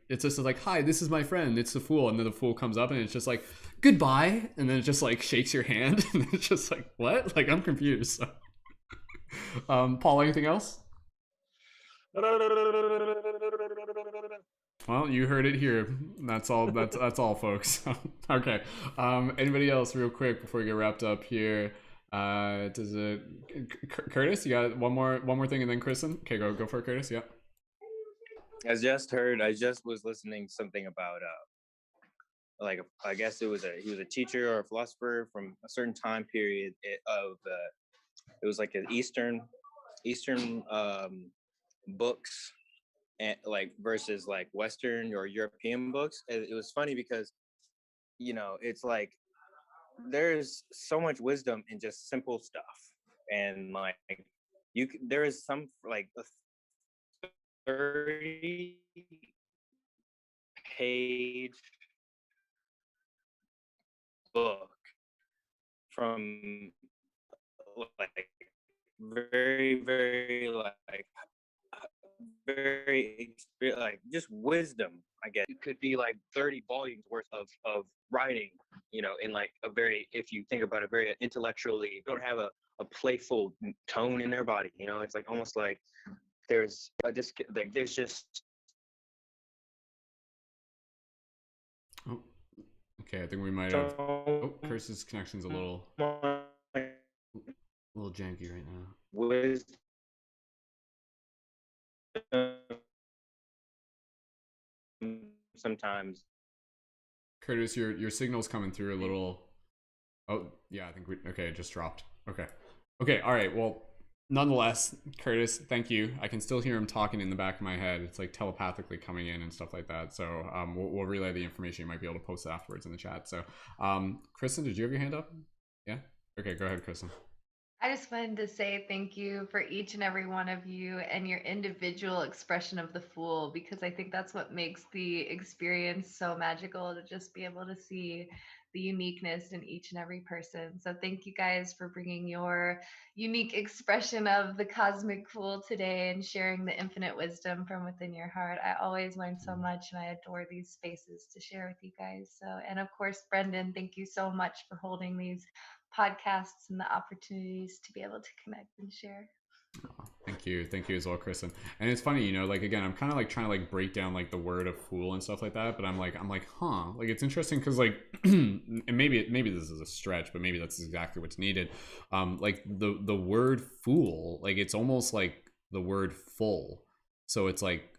hi, this is my friend. It's the Fool, and then the Fool comes up and it's just like goodbye, and then it just like shakes your hand, and it's just like what? Like I'm confused. So. Paul, anything else? Well, you heard it here. That's all. That's all, folks. Okay. Anybody else, real quick, before we get wrapped up here? Does it, Curtis? You got one more thing, and then Kristen. Okay, go for it, Curtis. Yep. I just was listening to something about like I guess he was a teacher or a philosopher from a certain time period of it was like an Eastern books and like versus like Western or European books. It was funny because it's like there's so much wisdom in just simple stuff, and like there is some like a 30-page book from like very like like just wisdom. I guess it could be like 30 volumes worth of writing, in like a very, if you think about it, very intellectually, don't have a playful tone in their body. It's like almost like there's like there's just. Oh, okay. I think we might have. Oh, Curse's connection's a little janky right now. Wisdom sometimes. Curtis, your signal's coming through a little. Oh yeah, I think okay, it just dropped. Okay, all right. Well, nonetheless, Curtis, thank you. I can still hear him talking in the back of my head. It's like telepathically coming in and stuff like that. So we'll relay the information. You might be able to post it afterwards in the chat. So Kristen, did you have your hand up? Yeah. Okay, go ahead, Kristen. I just wanted to say thank you for each and every one of you and your individual expression of the Fool, because I think that's what makes the experience so magical, to just be able to see the uniqueness in each and every person. So thank you guys for bringing your unique expression of the cosmic Fool today and sharing the infinite wisdom from within your heart. I always learn so much, and I adore these spaces to share with you guys. So, and of course, Brendon, thank you so much for holding these podcasts and the opportunities to be able to connect and share. Thank you as well, Kristen. And it's funny, like again, I'm kind of like trying to like break down like the word of fool and stuff like that, but I'm like, huh, like it's interesting because like, and maybe this is a stretch, but maybe that's exactly what's needed. Like the word fool, like it's almost like the word full. So it's like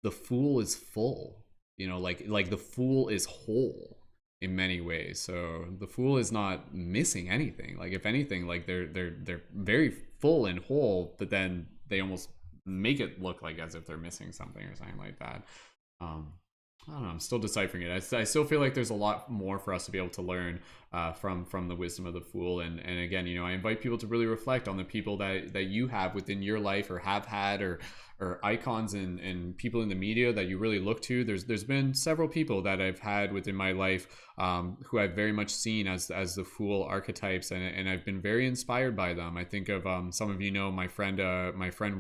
the fool is full, like the fool is whole in many ways. So the fool is not missing anything. Like if anything, like they're very full and whole, but then they almost make it look like as if they're missing something or something like that. I don't know. I'm still deciphering it. I still feel like there's a lot more for us to be able to learn from the wisdom of the Fool. And again, I invite people to really reflect on the people that you have within your life or have had, or icons and people in the media that you really look to. There's been several people that I've had within my life who I've very much seen as the Fool archetypes, and I've been very inspired by them. I think of some of my friend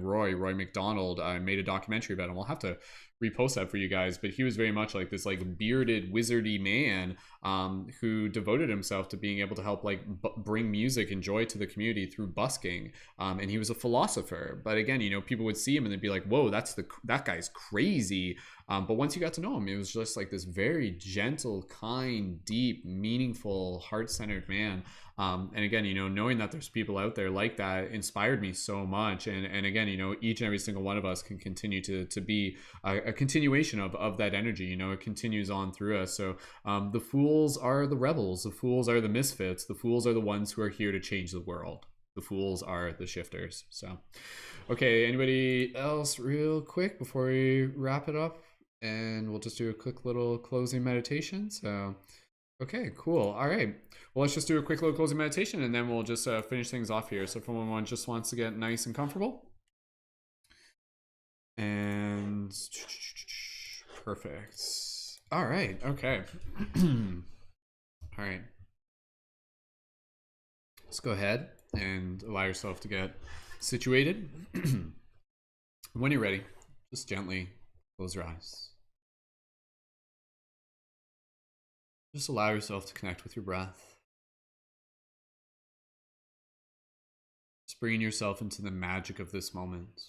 Roy McDonald. I made a documentary about him. I'll have to repost that for you guys, but he was very much like this like bearded wizardy man who devoted himself to being able to help like bring music and joy to the community through busking, and he was a philosopher. But again, people would see him and they'd be like, whoa, that guy's crazy. But once you got to know him, it was just like this very gentle, kind, deep, meaningful, heart-centered man. And again, knowing that there's people out there like that inspired me so much. And again, each and every single one of us can continue to be a continuation of that energy. It continues on through us. So the fools are the rebels. The fools are the misfits. The fools are the ones who are here to change the world. The fools are the shifters. So, okay, anybody else real quick before we wrap it up? And we'll just do a quick little closing meditation. So, okay, cool. All right. Well, let's just do a quick little closing meditation, and then we'll just finish things off here. So if anyone just wants to get nice and comfortable. And perfect. All right. Okay. All right. Let's go ahead and allow yourself to get situated. When you're ready, just gently close your eyes. Just allow yourself to connect with your breath. Just bringing yourself into the magic of this moment.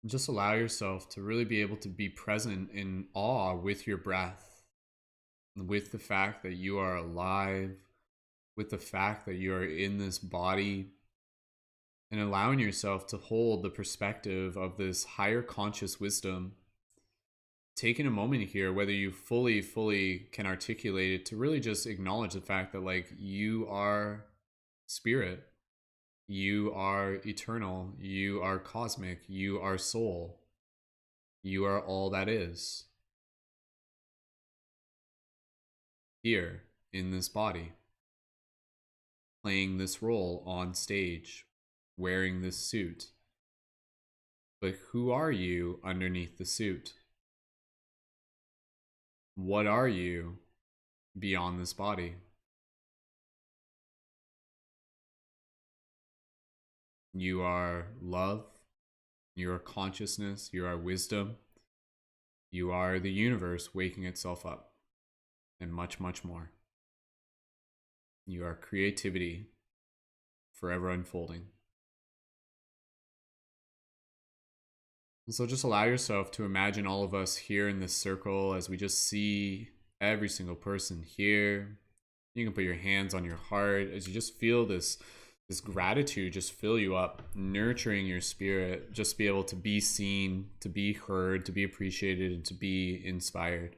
Just allow yourself to really be able to be present in awe with your breath, with the fact that you are alive, with the fact that you are in this body, and allowing yourself to hold the perspective of this higher conscious wisdom. Taking a moment here, whether you fully can articulate it, to really just acknowledge the fact that like you are spirit, you are eternal, you are cosmic, you are soul, you are all that is here in this body, playing this role on stage, wearing this suit. But who are you underneath the suit? What are you beyond this body? You are love, you are consciousness, you are wisdom, you are the universe waking itself up, and much, much more. You are creativity forever unfolding. And so just allow yourself to imagine all of us here in this circle as we just see every single person here. You can put your hands on your heart as you just feel this gratitude just fill you up, nurturing your spirit, just be able to be seen, to be heard, to be appreciated, and to be inspired.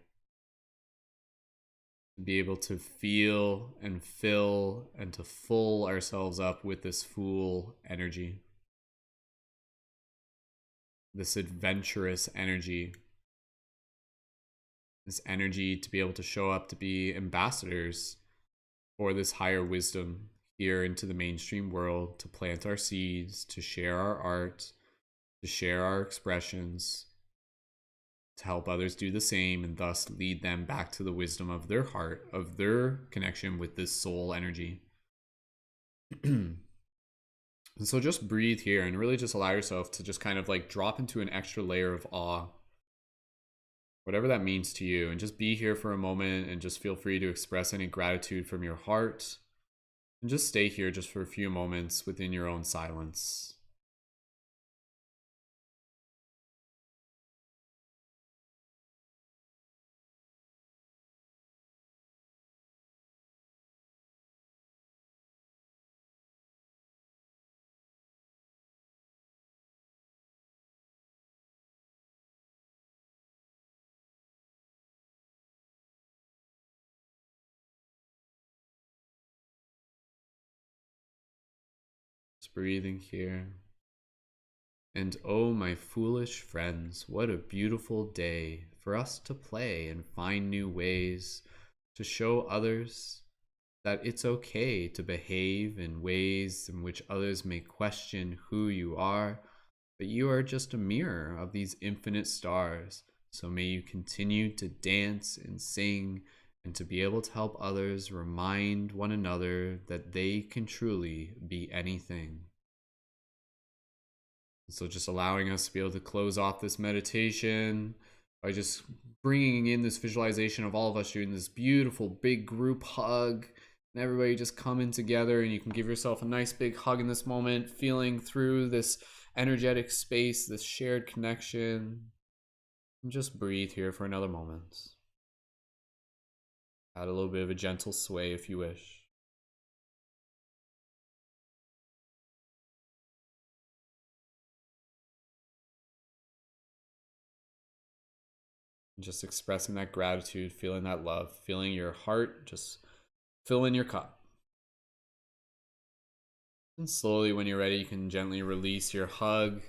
To be able to feel and fill and to full ourselves up with this full energy. This adventurous energy. This energy to be able to show up to be ambassadors for this higher wisdom here into the mainstream world, to plant our seeds, to share our art, to share our expressions, to help others do the same, and thus lead them back to the wisdom of their heart, of their connection with this soul energy. And so just breathe here and really just allow yourself to just kind of like drop into an extra layer of awe, whatever that means to you, and just be here for a moment and just feel free to express any gratitude from your heart. And just stay here just for a few moments within your own silence. Just breathing here. And oh, my foolish friends, what a beautiful day for us to play and find new ways to show others that it's okay to behave in ways in which others may question who you are, but you are just a mirror of these infinite stars. So may you continue to dance and sing, and to be able to help others remind one another that they can truly be anything. So just allowing us to be able to close off this meditation by just bringing in this visualization of all of us doing this beautiful big group hug, and everybody just coming together, and you can give yourself a nice big hug in this moment, feeling through this energetic space, this shared connection. And just breathe here for another moment. Add a little bit of a gentle sway if you wish. Just expressing that gratitude, feeling that love, feeling your heart just fill in your cup. And slowly, when you're ready, you can gently release your hug.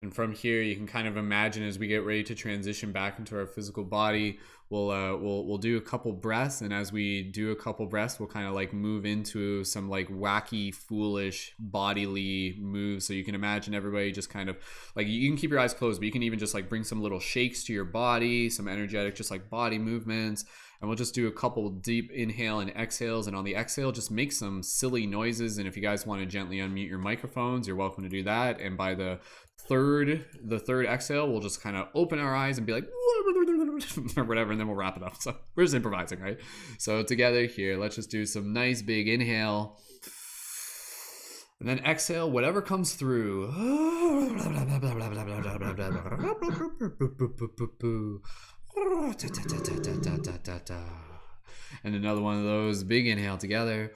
And from here, you can kind of imagine as we get ready to transition back into our physical body, we'll do a couple breaths, and as we do a couple breaths, we'll kind of like move into some like wacky, foolish bodily moves. So you can imagine everybody just kind of like, you can keep your eyes closed, but you can even just like bring some little shakes to your body, some energetic just like body movements. And we'll just do a couple deep inhale and exhales, and on the exhale just make some silly noises. And if you guys want to gently unmute your microphones, you're welcome to do that. And by the third exhale, we'll just kind of open our eyes and be like or whatever, and then we'll wrap it up. So we're just improvising, right? So together here, let's just do some nice big inhale And then exhale whatever comes through. And another one of those. Big inhale together.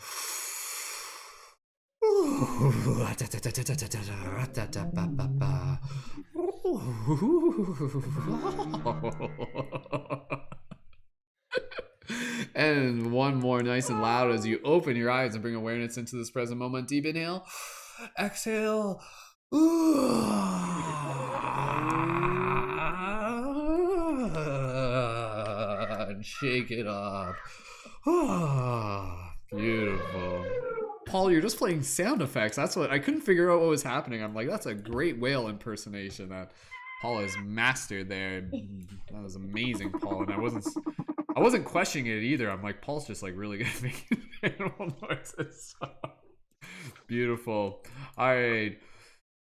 And one more nice and loud as you open your eyes and bring awareness into this present moment. Deep inhale. Exhale. And shake it up. Beautiful. Paul, you're just playing sound effects. That's what I couldn't figure out what was happening. I'm like, that's a great whale impersonation that Paul has mastered there. That was amazing, Paul. And I wasn't questioning it either. I'm like, Paul's just like really good at making animal noises. Beautiful. All right.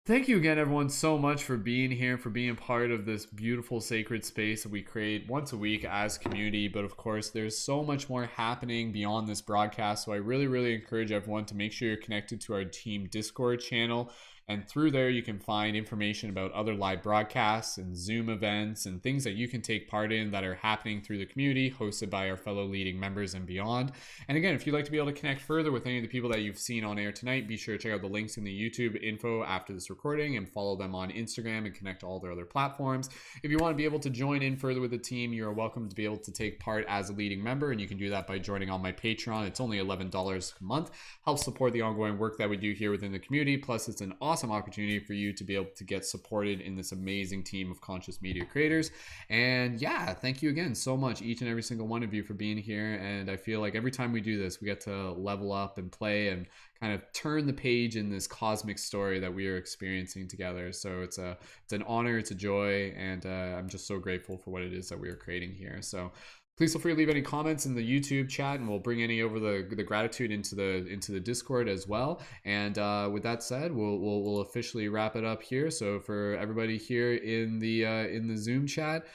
Thank you again, everyone, so much for being here, for being part of this beautiful sacred space that we create once a week as community. But of course, there's so much more happening beyond this broadcast. So I really, really encourage everyone to make sure you're connected to our team Discord channel. And through there, you can find information about other live broadcasts and Zoom events and things that you can take part in that are happening through the community, hosted by our fellow leading members and beyond. And again, if you'd like to be able to connect further with any of the people that you've seen on air tonight, be sure to check out the links in the YouTube info after this recording and follow them on Instagram and connect to all their other platforms. If you want to be able to join in further with the team, you're welcome to be able to take part as a leading member, and you can do that by joining on my Patreon. It's only $11 a month. Helps support the ongoing work that we do here within the community. Plus, it's an awesome opportunity for you to be able to get supported in this amazing team of conscious media creators. And yeah, thank you again so much, each and every single one of you, for being here. And I feel like every time we do this, we get to level up and play and kind of turn the page in this cosmic story that we are experiencing together. So it's an honor, it's a joy, and I'm just so grateful for what it is that we are creating here. So please feel free to leave any comments in the YouTube chat, and we'll bring any over the gratitude into the Discord as well. And with that said, we'll officially wrap it up here. So for everybody here in the Zoom chat,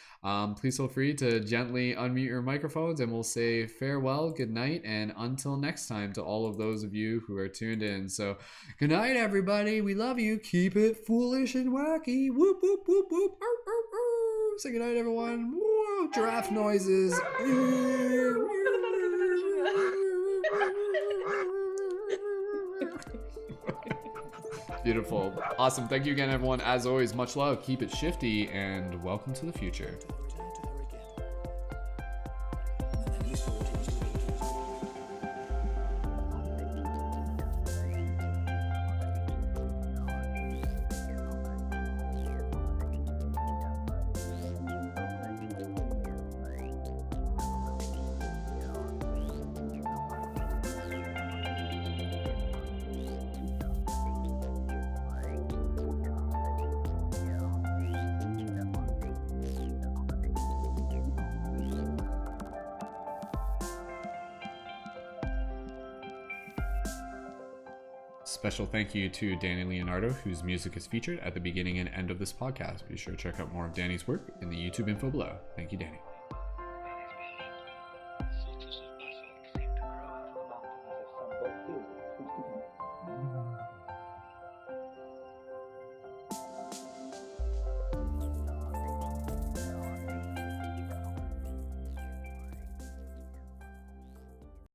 please feel free to gently unmute your microphones, and we'll say farewell, good night, and until next time to all of those of you who are tuned in. So good night, everybody. We love you. Keep it foolish and wacky. Whoop whoop whoop whoop. Arr, arr, arr. Say good night, everyone. Whoa, giraffe noises. Beautiful. Awesome. Thank you again, everyone. As always, much love. Keep it shifty, and welcome to the future. Special thank you to Danny Leonardo, whose music is featured at the beginning and end of this podcast. Be sure to check out more of Danny's work in the YouTube info below. Thank you, Danny.